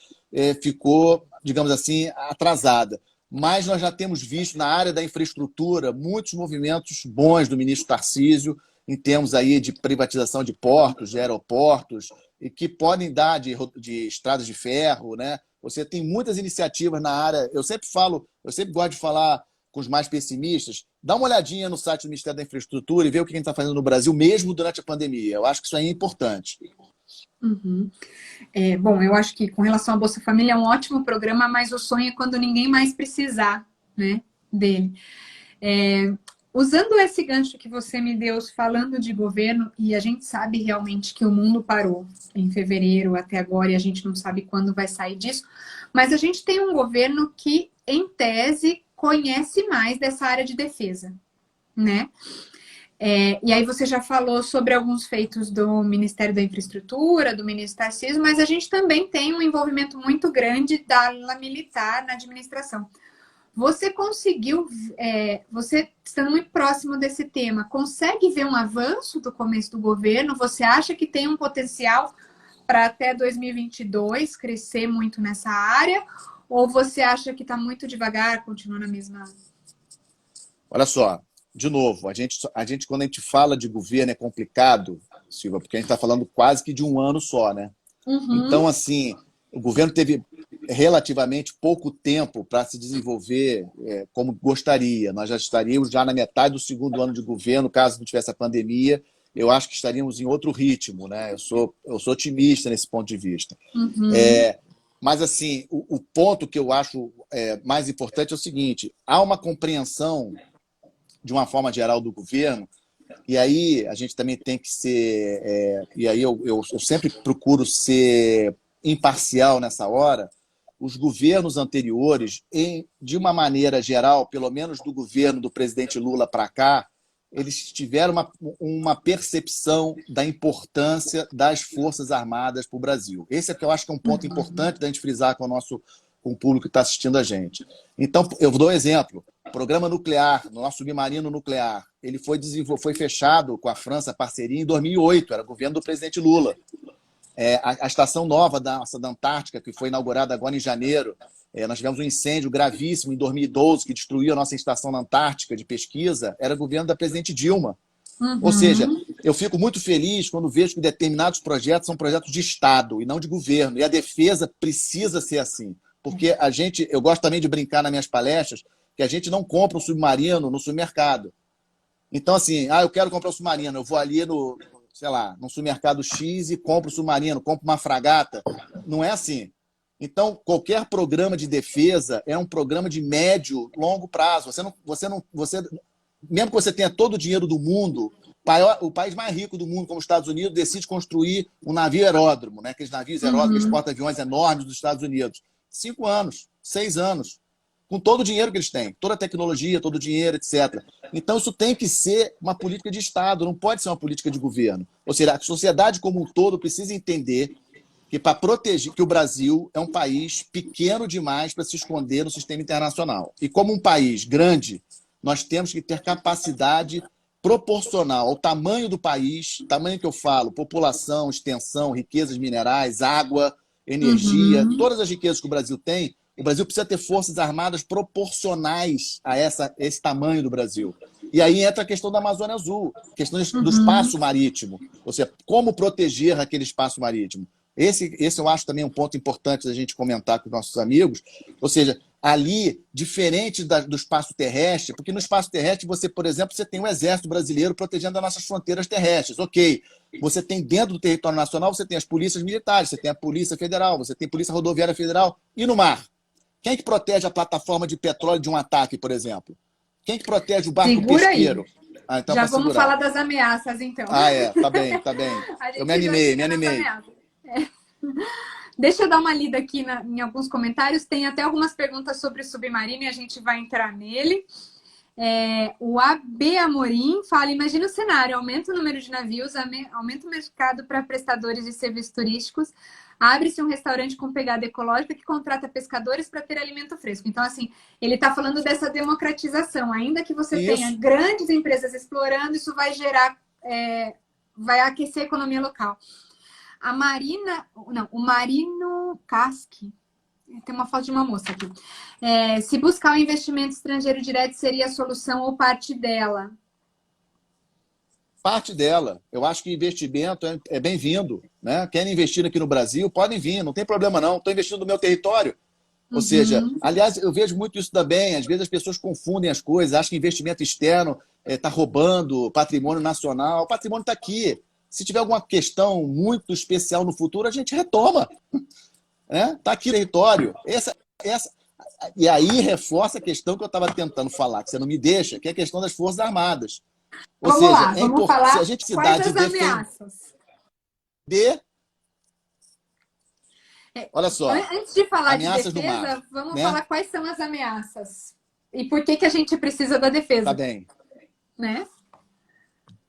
ficou, digamos assim, atrasada. Mas nós já temos visto na área da infraestrutura muitos movimentos bons do ministro Tarcísio, em termos aí de privatização de portos, de aeroportos, e que podem dar de estradas de ferro, né? Você tem muitas iniciativas na área. Eu sempre gosto de falar com os mais pessimistas. Dá uma olhadinha no site do Ministério da Infraestrutura e vê o que a gente está fazendo no Brasil, mesmo durante a pandemia. Eu acho que isso aí é importante. Uhum. Bom, eu acho que com relação à Bolsa Família é um ótimo programa, mas o sonho é quando ninguém mais precisar, né, dele. Usando esse gancho que você me deu, falando de governo, e a gente sabe realmente que o mundo parou em fevereiro até agora, e a gente não sabe quando vai sair disso, mas a gente tem um governo que, em tese, conhece mais dessa área de defesa, né? E aí você já falou sobre alguns feitos do Ministério da Infraestrutura, do ministro Tarcísio, mas a gente também tem um envolvimento muito grande da ala militar na administração. Você conseguiu, você estando muito próximo desse tema, consegue ver um avanço do começo do governo? Você acha que tem um potencial para até 2022 crescer muito nessa área? Ou você acha que está muito devagar, continua na mesma? Olha só, de novo, quando a gente fala de governo é complicado, Silva, porque a gente está falando quase que de um ano só, né? Então, Uhum. assim, o governo teve relativamente pouco tempo para se desenvolver como gostaria. Nós já estaríamos já na metade do segundo ano de governo, caso não tivesse a pandemia. Eu acho que estaríamos em outro ritmo, né? Eu sou otimista nesse ponto de vista. Uhum. Mas, assim, o ponto que eu acho mais importante é o seguinte: há uma compreensão, de uma forma geral, do governo, e aí a gente também tem que ser. E aí eu sempre procuro ser imparcial nessa hora. Os governos anteriores, de uma maneira geral, pelo menos do governo do presidente Lula para cá, eles tiveram uma percepção da importância das Forças Armadas para o Brasil. Esse é que eu acho que é um ponto importante da gente frisar com o público que está assistindo a gente. Então, eu dou um exemplo. Programa nuclear, no nosso submarino nuclear, ele foi fechado com a França, parceria, em 2008, era o governo do presidente Lula. A estação nova da Antártica, que foi inaugurada agora em janeiro, nós tivemos um incêndio gravíssimo em 2012, que destruiu a nossa estação na Antártica de pesquisa, era o governo da presidente Dilma. Ou seja, Uhum. eu fico muito feliz quando vejo que determinados projetos são projetos de Estado e não de governo. E a defesa precisa ser assim. Porque eu gosto também de brincar nas minhas palestras, que a gente não compra um submarino no supermercado. Então, assim, eu quero comprar um submarino, eu vou ali sei lá, no supermercado X e compro um submarino, compro uma fragata. Não é assim. Então, qualquer programa de defesa é um programa de médio, longo prazo. Mesmo que você tenha todo o dinheiro do mundo, o país mais rico do mundo, como os Estados Unidos, decide construir um navio aeródromo, né? Aqueles navios aeródromos, aqueles Uhum. porta-aviões enormes dos Estados Unidos. 5 anos, 6 anos. com todo o dinheiro que eles têm, toda a tecnologia, todo o dinheiro, etc. Então, isso tem que ser uma política de Estado, não pode ser uma política de governo. Ou seja, a sociedade como um todo precisa entender que para proteger, que o Brasil é um país pequeno demais para se esconder no sistema internacional. E como um país grande, nós temos que ter capacidade proporcional ao tamanho do país, tamanho que eu falo, população, extensão, riquezas minerais, água, energia, todas as riquezas que o Brasil tem, o Brasil precisa ter forças armadas proporcionais a esse tamanho do Brasil. E aí entra a questão da Amazônia Azul, questão do espaço marítimo, ou seja, como proteger aquele espaço marítimo. Esse eu acho também um ponto importante da gente comentar com os nossos amigos, ou seja, ali, diferente do espaço terrestre, porque no espaço terrestre você, por exemplo, você tem o Exército Brasileiro protegendo as nossas fronteiras terrestres, ok. Você tem dentro do território nacional, você tem as polícias militares, você tem a Polícia Federal, você tem a Polícia Rodoviária Federal. E no mar? Quem é que protege a plataforma de petróleo de um ataque, por exemplo? Quem é que protege o barco Segura pesqueiro? Aí. Ah, então Já para vamos segurar. falar das ameaças, então. Ah, é, tá bem, tá bem. Eu me animei. Deixa eu dar uma lida aqui em alguns comentários. Tem até algumas perguntas sobre submarino e a gente vai entrar nele. O AB Amorim fala, imagina o cenário, aumenta o número de navios, aumenta o mercado para prestadores de serviços turísticos, abre-se um restaurante com pegada ecológica que contrata pescadores para ter alimento fresco. Então, assim, ele está falando dessa democratização. Ainda que você tenha grandes empresas explorando, isso vai gerar, vai aquecer a economia local. O Marino Casque, tem uma foto de uma moça aqui. Se buscar o investimento estrangeiro direto seria a solução ou parte dela? Parte dela. Eu acho que investimento é bem-vindo, né? Querem investir aqui no Brasil, podem vir, não tem problema não. Estou investindo no meu território. Ou seja, aliás, eu vejo muito isso também. Às vezes as pessoas confundem as coisas, acham que investimento externo está roubando patrimônio nacional. O patrimônio está aqui. Se tiver alguma questão muito especial no futuro, a gente retoma. Está aqui no território. E aí reforça a questão que eu estava tentando falar, que você não me deixa, que é a questão das Forças Armadas. Ou vamos seja, lá, vamos falar se a gente se dá de ameaças. Olha só. Antes de falar de defesa, mar, vamos falar quais são as ameaças. E por que a gente precisa da defesa. Tá bem. Né?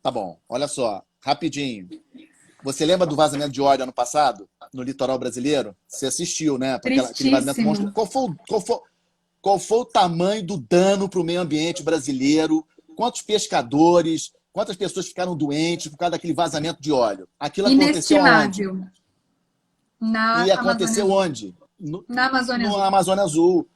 Tá bom. Olha só, rapidinho. Você lembra do vazamento de óleo ano passado, no litoral brasileiro? Você assistiu, né? Aquele vazamento monstro. Qual foi o tamanho do dano para o meio ambiente brasileiro? Quantos pescadores, quantas pessoas ficaram doentes por causa daquele vazamento de óleo? Aquilo aconteceu onde? E aconteceu onde? Na Amazônia Azul. Na Amazônia Azul.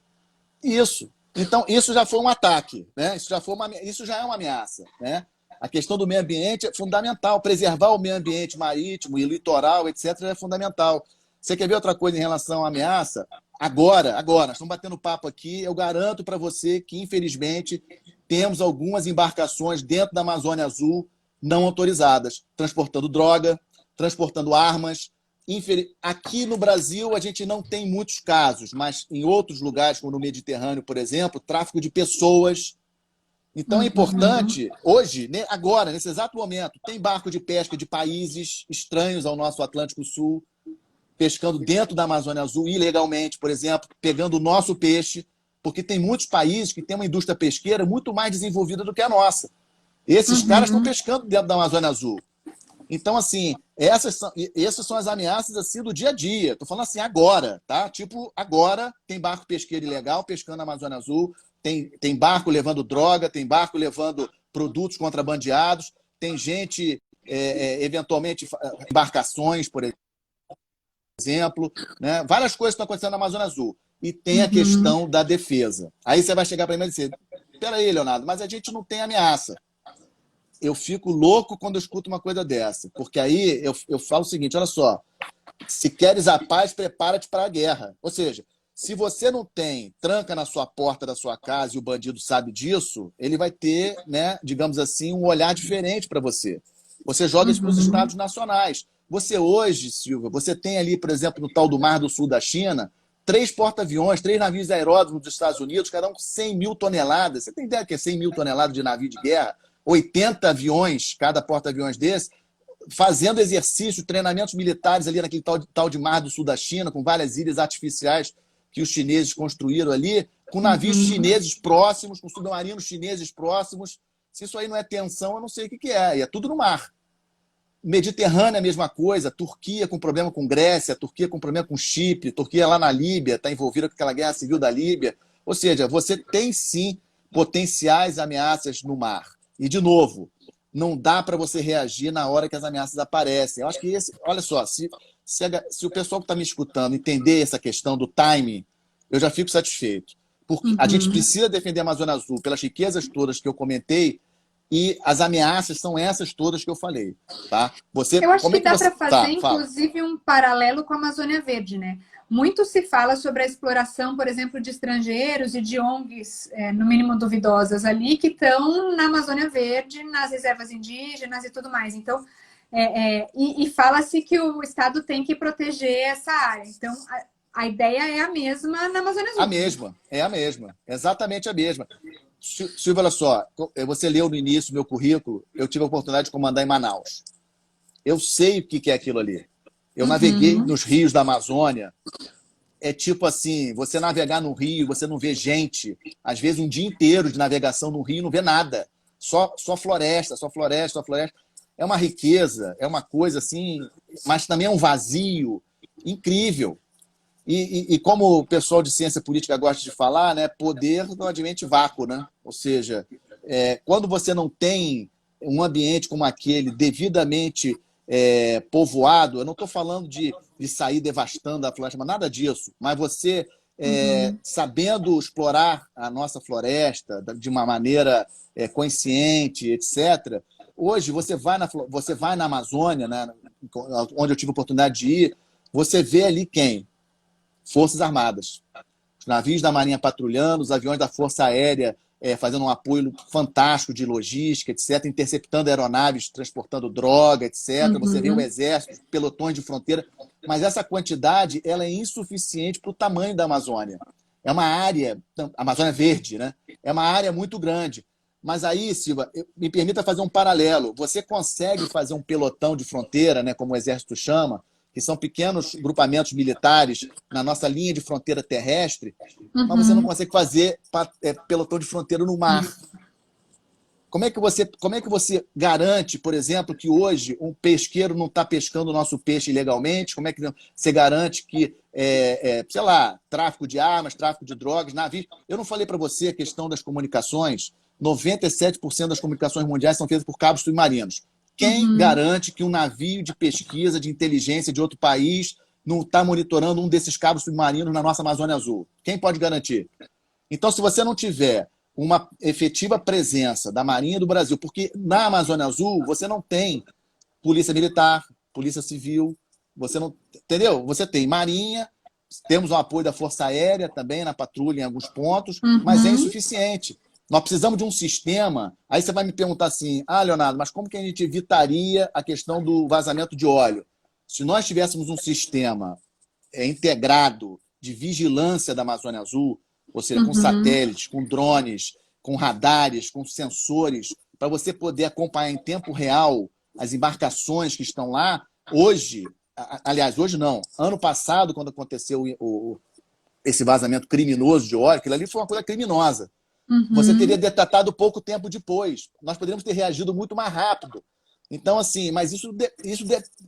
Isso. Então, isso já foi um ataque, né? Isso já é uma ameaça, né? A questão do meio ambiente é fundamental. Preservar o meio ambiente marítimo e litoral, etc., é fundamental. Você quer ver outra coisa em relação à ameaça? Agora, nós estamos batendo papo aqui, eu garanto para você que, infelizmente, temos algumas embarcações dentro da Amazônia Azul não autorizadas, transportando droga, transportando armas. Aqui no Brasil, a gente não tem muitos casos, mas em outros lugares, como no Mediterrâneo, por exemplo, tráfico de pessoas. Então é importante, hoje, agora, nesse exato momento, tem barco de pesca de países estranhos ao nosso Atlântico Sul, pescando dentro da Amazônia Azul ilegalmente, por exemplo, pegando o nosso peixe, porque tem muitos países que têm uma indústria pesqueira muito mais desenvolvida do que a nossa. Esses caras estão pescando dentro da Amazônia Azul. Então, assim, essas são as ameaças assim, do dia a dia. Estou falando assim agora, tá? Tipo, agora tem barco pesqueiro ilegal pescando na Amazônia Azul, tem barco levando droga, tem barco levando produtos contrabandeados, tem gente, eventualmente, embarcações, por exemplo, né? Várias coisas estão acontecendo na Amazônia Azul. E tem a questão da defesa. Aí você vai chegar para mim e dizer, espera aí, Leonardo, mas a gente não tem ameaça. Eu fico louco quando eu escuto uma coisa dessa, porque aí eu falo o seguinte, olha só, se queres a paz, prepara-te para a guerra. Ou seja, se você não tem tranca na sua porta da sua casa e o bandido sabe disso, ele vai ter, né, digamos assim, um olhar diferente para você. Você joga isso para os estados nacionais. Você hoje, Silvia, você tem ali, por exemplo, no tal do Mar do Sul da China, 3 porta-aviões, 3 navios aeródromos dos Estados Unidos, cada um com 100 mil toneladas. Você tem ideia que é 100 mil toneladas de navio de guerra? 80 aviões, cada porta-aviões desse, fazendo exercício, treinamentos militares ali naquele tal de Mar do Sul da China, com várias ilhas artificiais que os chineses construíram ali, com navios chineses próximos, com submarinos chineses próximos. Se isso aí não é tensão, eu não sei o que é. E é tudo no mar. Mediterrâneo é a mesma coisa. Turquia com problema com Grécia, Turquia com problema com Chipre, Turquia lá na Líbia, está envolvida com aquela guerra civil da Líbia. Ou seja, você tem sim potenciais ameaças no mar. E, de novo, não dá para você reagir na hora que as ameaças aparecem. Eu acho que olha só, se o pessoal que está me escutando entender essa questão do timing, eu já fico satisfeito. Porque a gente precisa defender a Amazônia Azul pelas riquezas todas que eu comentei e as ameaças são essas todas que eu falei. Tá? Eu acho que dá para fazer, inclusive, um paralelo com a Amazônia Verde, né? Muito se fala sobre a exploração, por exemplo, de estrangeiros e de ONGs, no mínimo duvidosas ali, que estão na Amazônia Verde, nas reservas indígenas e tudo mais. Então, e fala-se que o Estado tem que proteger essa área. Então, a ideia é a mesma na Amazônia Azul. É a mesma, exatamente a mesma. Silvia, olha só, você leu no início meu currículo, eu tive a oportunidade de comandar em Manaus. Eu sei o que é aquilo ali. Eu naveguei nos rios da Amazônia. É tipo assim, você navegar no rio, você não vê gente. Às vezes um dia inteiro de navegação no rio não vê nada. Só floresta, só floresta, só floresta. É uma riqueza, é uma coisa assim, mas também é um vazio incrível. E como o pessoal de ciência política gosta de falar, né, poder não admite vácuo, né? Ou seja, quando você não tem um ambiente como aquele devidamente povoado, eu não estou falando de sair devastando a floresta, mas nada disso, mas você sabendo explorar a nossa floresta de uma maneira consciente, etc. Hoje você vai na Amazônia, né, onde eu tive a oportunidade de ir, você vê ali quem? Forças Armadas. Os navios da Marinha patrulhando, os aviões da Força Aérea fazendo um apoio fantástico de logística, etc., interceptando aeronaves, transportando droga, etc. Você vê o exército, pelotões de fronteira, mas essa quantidade ela é insuficiente para o tamanho da Amazônia. É uma área, Amazônia Verde, né? É uma área muito grande. Mas aí, Silva, me permita fazer um paralelo. Você consegue fazer um pelotão de fronteira, né, como o Exército chama, que são pequenos grupamentos militares na nossa linha de fronteira terrestre, mas você não consegue fazer pelotão de fronteira no mar. Como é que você garante, por exemplo, que hoje um pesqueiro não está pescando o nosso peixe ilegalmente? Como é que você garante que, sei lá, tráfico de armas, tráfico de drogas, navios? Eu não falei para você a questão das comunicações. 97% das comunicações mundiais são feitas por cabos submarinos. Quem garante que um navio de pesquisa, de inteligência de outro país não está monitorando um desses cabos submarinos na nossa Amazônia Azul? Quem pode garantir? Então, se você não tiver uma efetiva presença da Marinha do Brasil, porque na Amazônia Azul você não tem polícia militar, polícia civil, você não, entendeu? Você tem Marinha, temos o apoio da Força Aérea também na patrulha em alguns pontos, mas é insuficiente. Nós precisamos de um sistema. Aí você vai me perguntar assim, Leonardo, mas como que a gente evitaria a questão do vazamento de óleo? Se nós tivéssemos um sistema integrado de vigilância da Amazônia Azul, ou seja, com satélites, com drones, com radares, com sensores, para você poder acompanhar em tempo real as embarcações que estão lá, hoje, aliás, hoje não, ano passado, quando aconteceu esse vazamento criminoso de óleo, aquilo ali foi uma coisa criminosa. Você teria detatado pouco tempo depois. Nós poderíamos ter reagido muito mais rápido. Então, assim, mas isso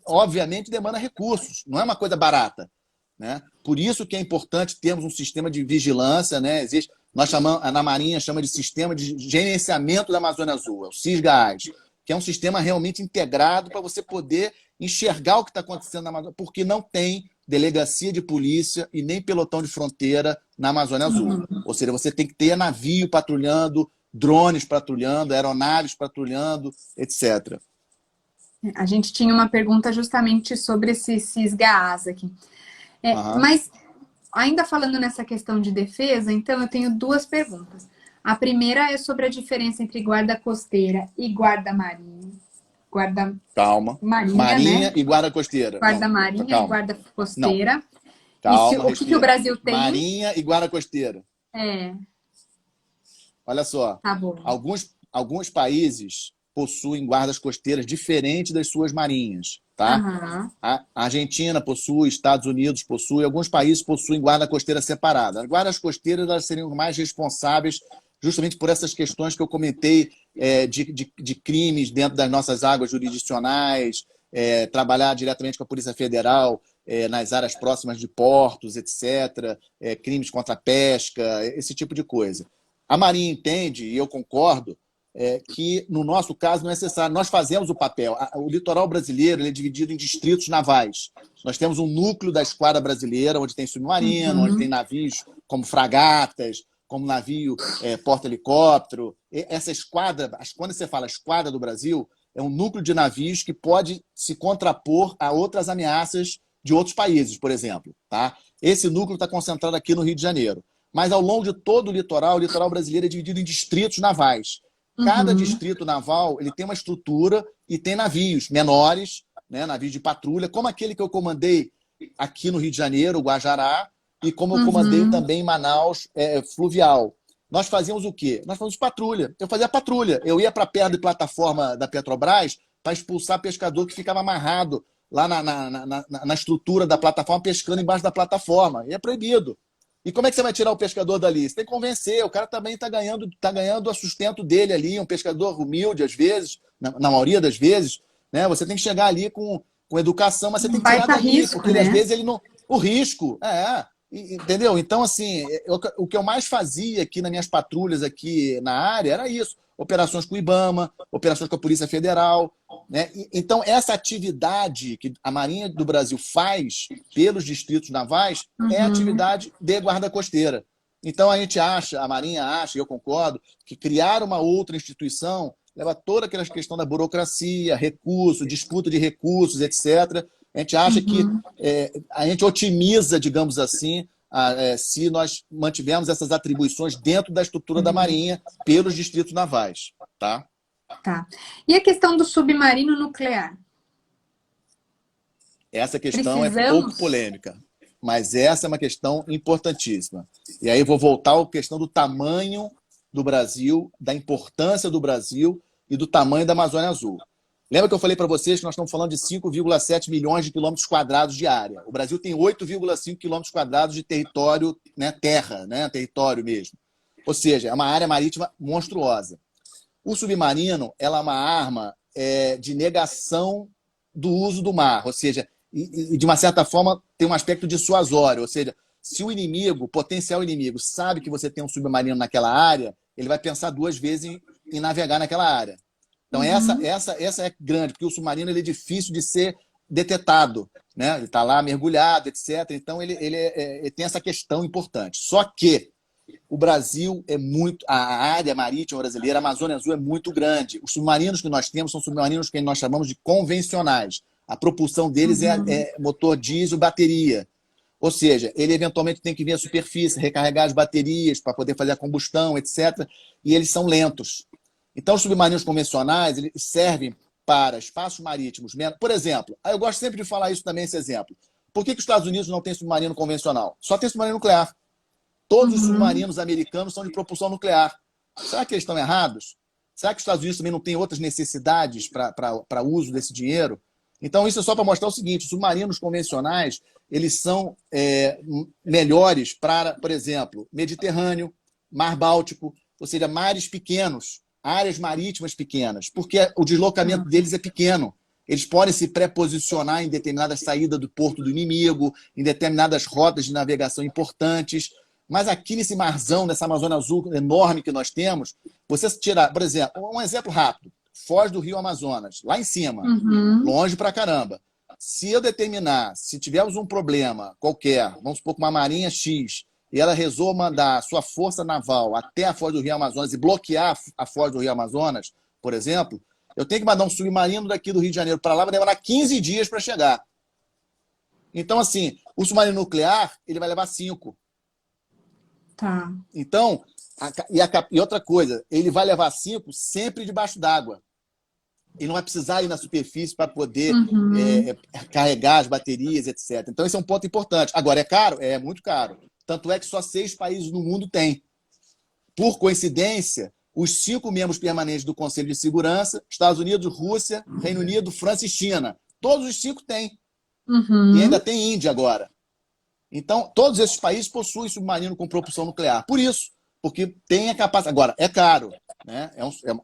obviamente demanda recursos, não é uma coisa barata, né? Por isso que é importante termos um sistema de vigilância, né? Existe, nós chamamos, na Marinha chama de Sistema de Gerenciamento da Amazônia Azul, é o SISGAAS, que é um sistema realmente integrado para você poder enxergar o que está acontecendo na Amazônia, porque não tem delegacia de polícia e nem pelotão de fronteira na Amazônia Azul. Ou seja, você tem que ter navio patrulhando, drones patrulhando, aeronaves patrulhando, etc. A gente tinha uma pergunta justamente sobre esse SISGAAS aqui. Mas, ainda falando nessa questão de defesa, então eu tenho duas perguntas. A primeira é sobre a diferença entre guarda costeira e guarda marinha. Calma. Marinha, né? E guarda costeira. Guarda marinha e guarda costeira. Calma, o que o Brasil tem? Marinha e guarda costeira. Olha só. Tá bom. Alguns países possuem guardas costeiras diferentes das suas marinhas. tá? Aham. A Argentina possui, Estados Unidos possui, alguns países possuem guarda costeira separada. As guardas costeiras elas seriam mais responsáveis justamente por essas questões que eu comentei de crimes dentro das nossas águas jurisdicionais, trabalhar diretamente com a Polícia Federal nas áreas próximas de portos, etc., crimes contra a pesca, esse tipo de coisa. A Marinha entende, e eu concordo, que, no nosso caso, não é necessário. Nós fazemos o papel. O litoral brasileiro ele é dividido em distritos navais. Nós temos um núcleo da esquadra brasileira, onde tem submarino, onde tem navios como fragatas, como navio porta-helicóptero. Essa esquadra, quando você fala esquadra do Brasil, é um núcleo de navios que pode se contrapor a outras ameaças de outros países, por exemplo. Tá? Esse núcleo está concentrado aqui no Rio de Janeiro. Mas, ao longo de todo o litoral brasileiro é dividido em distritos navais. Cada distrito naval ele tem uma estrutura e tem navios menores, né, navios de patrulha, como aquele que eu comandei aqui no Rio de Janeiro, o Guajará, e como eu comandei também em Manaus, fluvial. Nós fazíamos o quê? Nós fazíamos patrulha. Eu fazia patrulha. Eu ia para perto de plataforma da Petrobras para expulsar pescador que ficava amarrado lá na estrutura da plataforma, pescando embaixo da plataforma. E é proibido. E como é que você vai tirar o pescador dali? Você tem que convencer. O cara também está ganhando o sustento dele ali, um pescador humilde, às vezes, na maioria das vezes. Né? Você tem que chegar ali com educação, mas você tem que tirar dali, risco, porque né? às vezes ele não. O risco, entendeu? Então, assim, o que eu mais fazia aqui nas minhas patrulhas aqui na área era isso. Operações com o IBAMA, operações com a Polícia Federal. Né? Então, essa atividade que a Marinha do Brasil faz pelos distritos navais é atividade de guarda costeira. Então, a Marinha acha, e eu concordo, que criar uma outra instituição leva toda aquela questão da burocracia, recurso, disputa de recursos, etc. A gente acha que a gente otimiza, digamos assim, se nós mantivermos essas atribuições dentro da estrutura da Marinha pelos distritos navais. Tá? Tá. E a questão do submarino nuclear? Essa questão é pouco polêmica, mas essa é uma questão importantíssima. E aí vou voltar à questão do tamanho do Brasil, da importância do Brasil e do tamanho da Amazônia Azul. Lembra que eu falei para vocês que nós estamos falando de 5,7 milhões de quilômetros quadrados de área. O Brasil tem 8,5 quilômetros quadrados de território, né, terra, né, território mesmo. Ou seja, é uma área marítima monstruosa. O submarino ela é uma arma de negação do uso do mar, ou seja, e de uma certa forma tem um aspecto dissuasório, ou seja, se o inimigo, o potencial inimigo, sabe que você tem um submarino naquela área, ele vai pensar duas vezes em navegar naquela área. Então, essa é grande, porque o submarino ele é difícil de ser detetado, né? Ele está lá mergulhado, etc. Então, ele tem essa questão importante. Só que o Brasil a área marítima brasileira, a Amazônia Azul é muito grande. Os submarinos que nós temos são submarinos que nós chamamos de convencionais. A propulsão deles é motor diesel, bateria. Ou seja, ele eventualmente tem que vir à superfície, recarregar as baterias para poder fazer a combustão, etc. E eles são lentos. Então, os submarinos convencionais eles servem para espaços marítimos. Por exemplo, eu gosto sempre de falar isso também, esse exemplo. Por que os Estados Unidos não têm submarino convencional? Só tem submarino nuclear. Todos os submarinos americanos são de propulsão nuclear. Será que eles estão errados? Será que os Estados Unidos também não têm outras necessidades para uso desse dinheiro? Então, isso é só para mostrar o seguinte, os submarinos convencionais eles são melhores para, por exemplo, Mediterrâneo, Mar Báltico, ou seja, mares pequenos, áreas marítimas pequenas, porque o deslocamento deles é pequeno. Eles podem se preposicionar em determinadas saídas do porto do inimigo, em determinadas rotas de navegação importantes. Mas aqui nesse marzão, nessa Amazônia Azul enorme que nós temos, você tirar, por exemplo, um exemplo rápido, Foz do Rio Amazonas, lá em cima, longe pra caramba. Se eu determinar, se tivermos um problema qualquer, vamos supor que uma marinha X, e ela resolve mandar sua força naval até a Foz do Rio Amazonas e bloquear a Foz do Rio Amazonas, por exemplo, eu tenho que mandar um submarino daqui do Rio de Janeiro para lá, vai demorar 15 dias para chegar. Então, assim, o submarino nuclear, ele vai levar 5. Tá. Então, e outra coisa, ele vai levar 5 sempre debaixo d'água. E não vai precisar ir na superfície para poder carregar as baterias, etc. Então, esse é um ponto importante. Agora, é caro? É muito caro. Tanto é que só 6 países no mundo têm. Por coincidência, os 5 membros permanentes do Conselho de Segurança, Estados Unidos, Rússia, Reino Unido, França e China, Todos os 5 têm. E Uhum. ainda tem Índia agora. Então, todos esses países possuem submarino com propulsão nuclear. Por isso, porque tem a capacidade. Agora, é caro, né?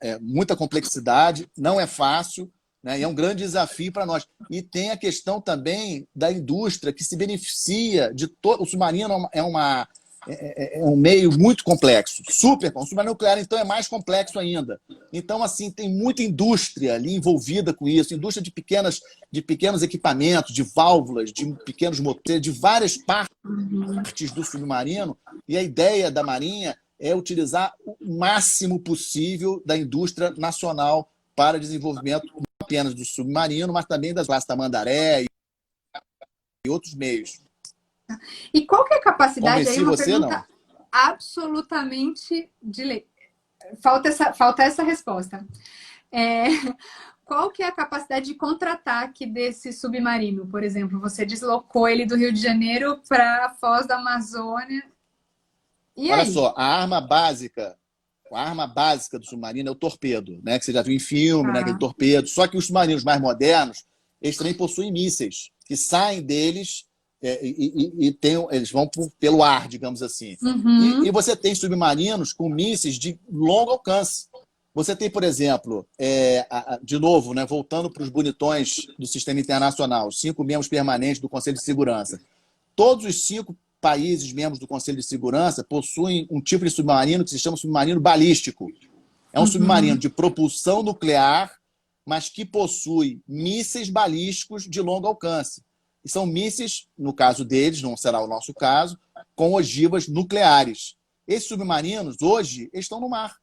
É muita complexidade, não é fácil, né? E é um grande desafio para nós. E tem a questão também da indústria que se beneficia de todo. O submarino é um meio muito complexo, super. O submarino nuclear, então, é mais complexo ainda. Então, assim, tem muita indústria ali envolvida com isso, indústria de pequenos equipamentos, de válvulas, de pequenos motores, de várias partes do submarino. E a ideia da Marinha é utilizar o máximo possível da indústria nacional para desenvolvimento não apenas do submarino, mas também das classes Tamandaré e outros meios. E qual que é a capacidade? Aí Convenci uma você, não? pergunta absolutamente de lei. Falta essa resposta. Qual que é a capacidade de contra-ataque desse submarino? Por exemplo, você deslocou ele do Rio de Janeiro para a Foz da Amazônia. E Olha aí? só, a arma básica do submarino é o torpedo, né? Que você já viu em filme, né? Aquele Tá. torpedo. Só que os submarinos mais modernos, eles também possuem mísseis que saem deles eles vão pelo ar, digamos assim. E Uhum. você tem submarinos com mísseis de longo alcance. Você tem, por exemplo, de novo, né, voltando para os bonitões do sistema internacional, os 5 membros permanentes do Conselho de Segurança. Todos os 5 países membros do Conselho de Segurança possuem um tipo de submarino que se chama submarino balístico. É um submarino Uhum. de propulsão nuclear, mas que possui mísseis balísticos de longo alcance. E são mísseis, no caso deles, não será o nosso caso, com ogivas nucleares. Esses submarinos, hoje, estão no mar.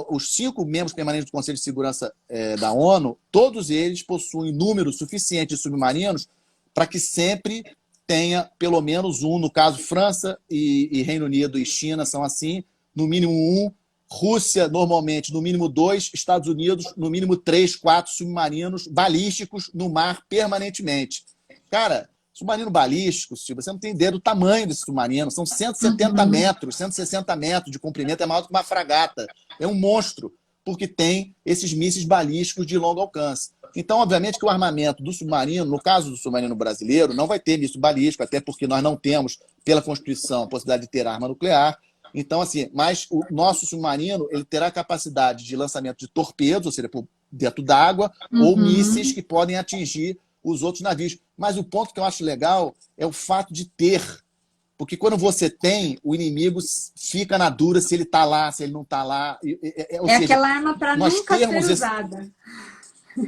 Os 5 membros permanentes do Conselho de Segurança da ONU, todos eles possuem número suficiente de submarinos para que sempre tenha pelo menos um. No caso, França e Reino Unido e China são assim, no mínimo 1. Rússia, normalmente, no mínimo 2. Estados Unidos, no mínimo 3, 4 submarinos balísticos no mar permanentemente. Cara, submarino balístico, Silvia, você não tem ideia do tamanho desse submarino. São 170 Uhum. metros, 160 metros de comprimento, é maior do que uma fragata. É um monstro, porque tem esses mísseis balísticos de longo alcance. Então, obviamente, que o armamento do submarino, no caso do submarino brasileiro, não vai ter míssil balístico, até porque nós não temos, pela Constituição, a possibilidade de ter arma nuclear. Então, assim, mas o nosso submarino ele terá capacidade de lançamento de torpedos, ou seja, por dentro d'água, ou mísseis Uhum. que podem atingir os outros navios. Mas o ponto que eu acho legal é o fato de ter. Porque quando você tem, o inimigo fica na dura se ele está lá, se ele não está lá. Ou É seja, aquela arma para nós nunca ser termos esse. usada.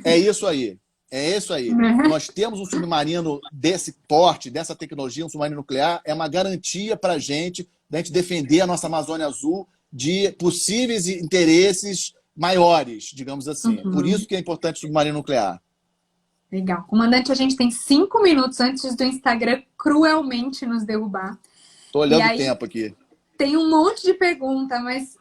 É isso aí. É isso aí. Né? Nós temos um submarino desse porte, dessa tecnologia, um submarino nuclear, é uma garantia para a gente, da gente defender a nossa Amazônia Azul de possíveis interesses maiores, digamos assim. Por isso Uhum. que é importante o submarino nuclear. Legal. Comandante, a gente tem 5 minutos antes do Instagram cruelmente nos derrubar. Estou E olhando o aí tempo aqui. tem um monte de pergunta, mas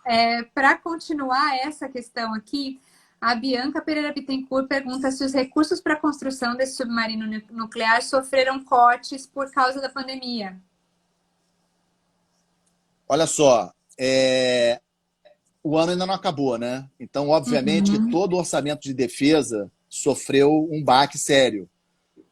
para continuar essa questão aqui, a Bianca Pereira Bittencourt pergunta se os recursos para a construção desse submarino nuclear sofreram cortes por causa da pandemia. Olha só, o ano ainda não acabou, né? Então, obviamente que Uhum. todo o orçamento de defesa sofreu um baque sério,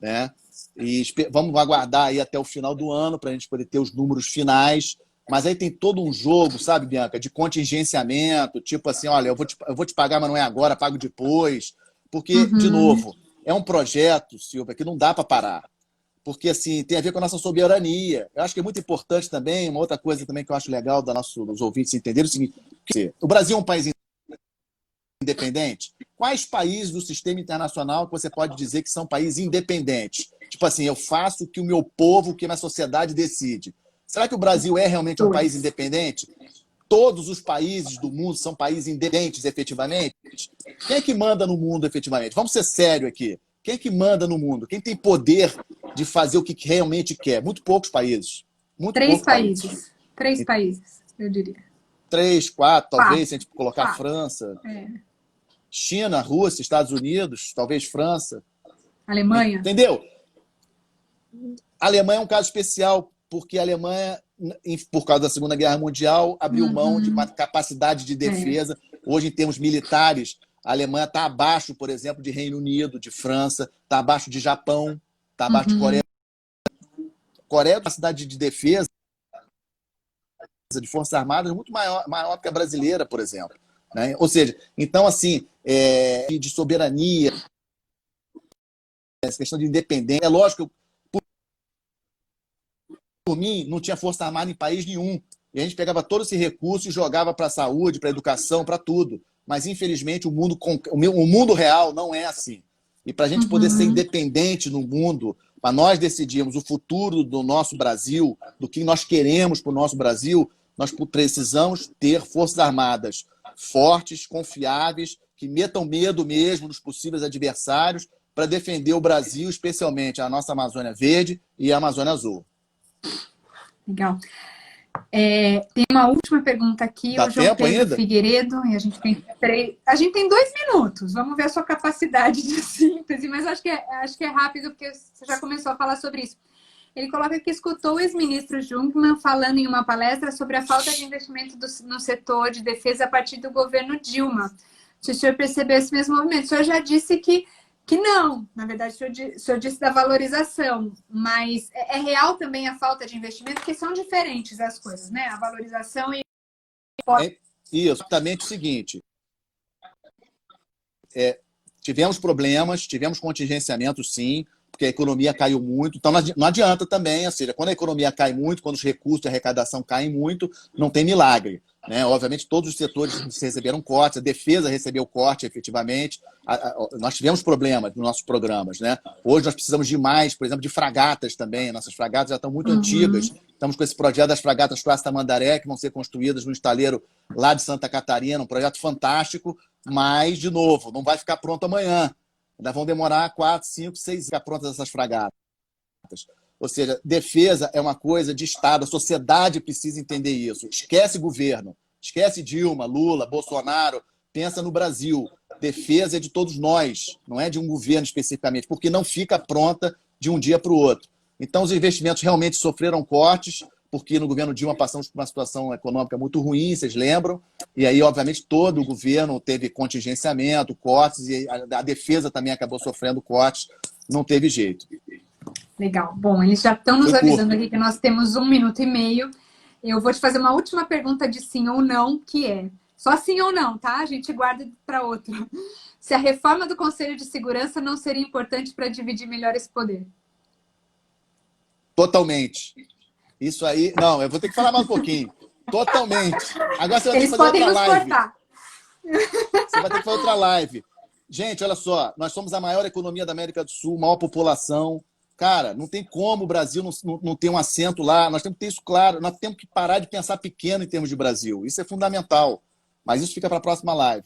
né? E vamos aguardar aí até o final do ano para a gente poder ter os números finais. Mas aí tem todo um jogo, sabe, Bianca, de contingenciamento, tipo assim, olha, eu vou te pagar, mas não é agora, pago depois. Porque, de Uhum. novo, é um projeto, Silvia, que não dá para parar. Porque, assim, tem a ver com a nossa soberania. Eu acho que é muito importante também, uma outra coisa também que eu acho legal dos ouvintes entenderem é o seguinte, o Brasil é um país independente? Quais países do sistema internacional que você pode dizer que são países independentes? Tipo assim, eu faço o que o meu povo, o que a minha sociedade decide. Será que o Brasil é realmente um país Dois. independente? Todos os países do mundo são países independentes, efetivamente? Quem é que manda no mundo, efetivamente? Vamos ser sérios aqui. Quem é que manda no mundo? Quem tem poder de fazer o que realmente quer? Muito poucos países. Muito Três poucos países. países. 3 países, eu diria. 3, 4, talvez, se a 4. gente colocar a 4. França, É. China, Rússia, Estados Unidos, talvez França. Alemanha? Entendeu? A Alemanha é um caso especial, porque a Alemanha, por causa da Segunda Guerra Mundial, abriu mão de uma Uhum. capacidade de É. defesa. Hoje, em termos militares, A Alemanha está abaixo, por exemplo, de Reino Unido, de França, está abaixo de Japão, está abaixo de Coreia. Coreia é uma cidade de defesa, de Forças Armadas, muito maior que a brasileira, por exemplo. Né? Ou seja, então, assim, de soberania, essa questão de independência, é lógico que por mim não tinha Força Armada em país nenhum. E a gente pegava todo esse recurso e jogava para a saúde, para a educação, para tudo. Mas, infelizmente, o mundo real não é assim. E para a gente poder ser independente no mundo, para nós decidirmos o futuro do nosso Brasil, do que nós queremos para o nosso Brasil, nós precisamos ter Forças Armadas fortes, confiáveis, que metam medo mesmo nos possíveis adversários para defender o Brasil, especialmente a nossa Amazônia Verde e a Amazônia Azul. Legal. Tem uma última pergunta aqui, Dá o João tempo Pedro ainda? Figueiredo, e a gente tem 2 minutos, vamos ver a sua capacidade de síntese, mas acho que é rápido, porque você já começou a falar sobre isso. Ele coloca que escutou o ex-ministro Jungmann falando em uma palestra sobre a falta de investimento no setor de defesa a partir do governo Dilma. Se o senhor percebeu esse mesmo movimento, o senhor já disse que não, na verdade, o senhor disse da valorização, mas é real também a falta de investimento, porque são diferentes as coisas, né? A valorização e... Isso, exatamente o seguinte. Tivemos problemas, tivemos contingenciamento, sim, porque a economia caiu muito. Então, não adianta também, ou seja, quando a economia cai muito, quando os recursos de arrecadação caem muito, não tem milagre. Né? Obviamente, todos os setores receberam cortes, a defesa recebeu corte, efetivamente. Nós tivemos problemas nos nossos programas. Né? Hoje, nós precisamos de mais, por exemplo, de fragatas também. Nossas fragatas já estão muito antigas. Estamos com esse projeto das fragatas Classe Tamandaré, que vão ser construídas no estaleiro lá de Santa Catarina, um projeto fantástico, mas, de novo, não vai ficar pronto amanhã. Ainda vão demorar 4, 5, 6 ficar prontas essas fragatas. Ou seja, defesa é uma coisa de Estado, a sociedade precisa entender isso. Esquece governo, esquece Dilma, Lula, Bolsonaro, pensa no Brasil. Defesa é de todos nós, não é de um governo especificamente, porque não fica pronta de um dia para o outro. Então, os investimentos realmente sofreram cortes, porque no governo Dilma passamos por uma situação econômica muito ruim, vocês lembram? E aí, obviamente, todo o governo teve contingenciamento, cortes, e a defesa também acabou sofrendo cortes, não teve jeito. Legal. Bom, eles já estão nos avisando aqui que nós temos 1 minuto e meio. Eu vou te fazer uma última pergunta de sim ou não, que é só sim ou não, tá? A gente guarda para outro. Se a reforma do Conselho de Segurança não seria importante para dividir melhor esse poder? Totalmente. Isso aí... Não, eu vou ter que falar mais um pouquinho. Totalmente. Agora você vai ter que fazer outra live. Cortar. Você vai ter que fazer outra live. Gente, olha só. Nós somos a maior economia da América do Sul, maior população. Cara, não tem como o Brasil não ter um assento lá. Nós temos que ter isso claro. Nós temos que parar de pensar pequeno em termos de Brasil. Isso é fundamental. Mas isso fica para a próxima live.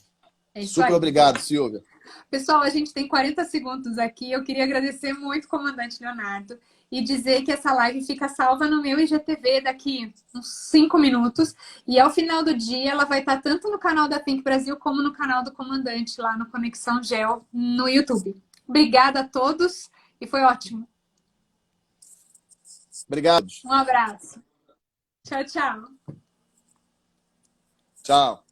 Super obrigado, Silvia. Pessoal, a gente tem 40 segundos aqui. Eu queria agradecer muito o comandante Leonardo e dizer que essa live fica salva no meu IGTV daqui uns 5 minutos. E ao final do dia, ela vai estar tanto no canal da Think Brasil como no canal do comandante lá no Conexão Gel no YouTube. Obrigada a todos e foi ótimo. Obrigado. Um abraço. Tchau, tchau. Tchau.